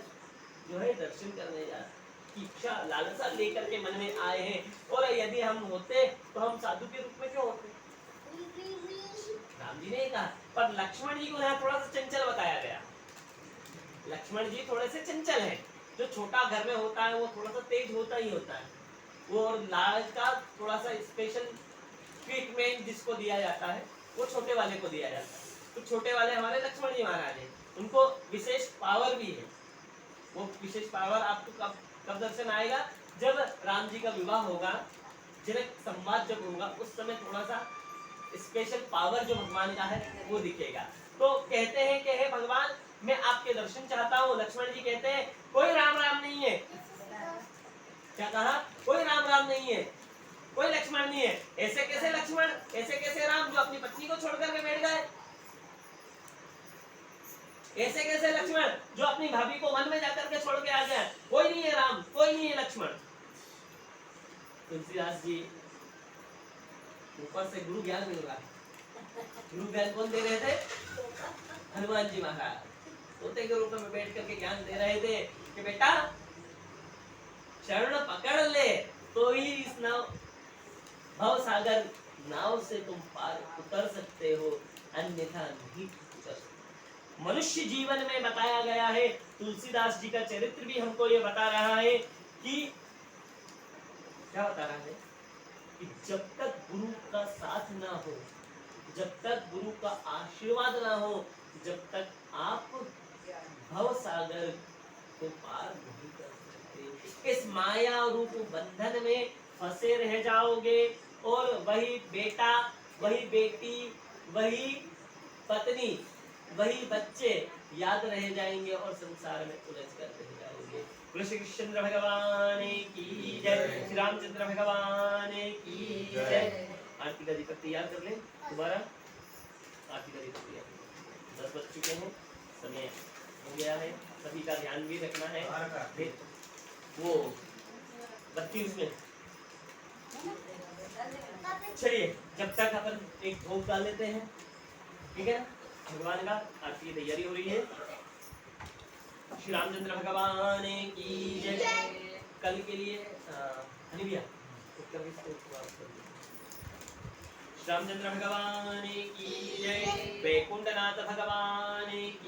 जो है दर्शन करने की इच्छा लालसा लेकर के मन में आए हैं, और यदि हम होते तो हम साधु के रूप में क्यों होते? राम जी ने कहा, पर लक्ष्मण जी को यहाँ थोड़ा सा चंचल बताया गया। लक्ष्मण जी थोड़े से चंचल हैं, जो छोटा घर में होता है वो थोड़ा सा तेज होता ही होता है, वो लाल का थोड़ा सा स्पेशल ट्रीटमेंट जिसको दिया जाता है वो छोटे वाले को दिया जाता है। तो छोटे वाले हमारे लक्ष्मण जी महाराज हैं, उनको विशेष पावर भी है। वो विशेष पावर आपको कब कब दर्शन आएगा? जब राम जी का विवाह होगा, जनक संवाद जब होगा, उस समय थोड़ा सा स्पेशल पावर जो भगवान का है वो दिखेगा। तो कहते हैं कि हे भगवान मैं आपके दर्शन चाहता हूँ। लक्ष्मण जी कहते हैं कोई राम राम नहीं है। क्या कहा? कोई राम राम नहीं है, कोई लक्ष्मण नहीं है। ऐसे कैसे लक्ष्मण, ऐसे कैसे राम जो अपनी पत्नी को छोड़ करके बैठ गए? ऐसे कैसे लक्ष्मण जो अपनी भाभी को वन में जाकर के छोड़ के आ गया? कोई नहीं है राम, कोई नहीं है लक्ष्मण। तुलसीदास जी ऊपर से गुरु ज्ञान मिल रहा है। गुरु ज्ञान कौन दे रहे थे? हनुमान जी महाराज तोते के रूप में बैठ करके ज्ञान दे रहे थे कि बेटा शरण पकड़ ले तो ही इस नाव भव सागर नाव से तुम पार उतर सकते हो, अन्यथा नहीं उतर सकते। मनुष्य जीवन में बताया गया है, तुलसीदास जी का चरित्र भी हमको ये बता रहा है कि क्या बता रहा है कि जब तक गुरु का साथ ना हो, जब तक गुरु का आशीर्वाद ना हो, जब तक आप भव सागर को पार नहीं कर सकते। इस माया रूप बंधन में फंसे रह जाओगे और वही बेटा, वही बेटी, वही पत्नी, वही बच्चे याद रह जाएंगे और संसार में उलझ कर रह जाओगे। श्री कृष्ण भगवान की जय, श्री रामचंद्र भगवान की जय। आरती का दीपक तैयार कर लें दोबारा। आरती का दीपक तैयार 10 बज चुके हैं, समय हो गया है, सभी का ध्यान भी रखना है। वो बत्ती उसमें चलिए, जब तक अपन एक भोग डाल लेते हैं, ठीक है? भगवान का आरती की तैयारी हो रही है। श्री रामचंद्र भगवान की जय। कल के लिए हनी भैया रामचंद्र भगवान की जय। वैकुंठनाथ भगवान की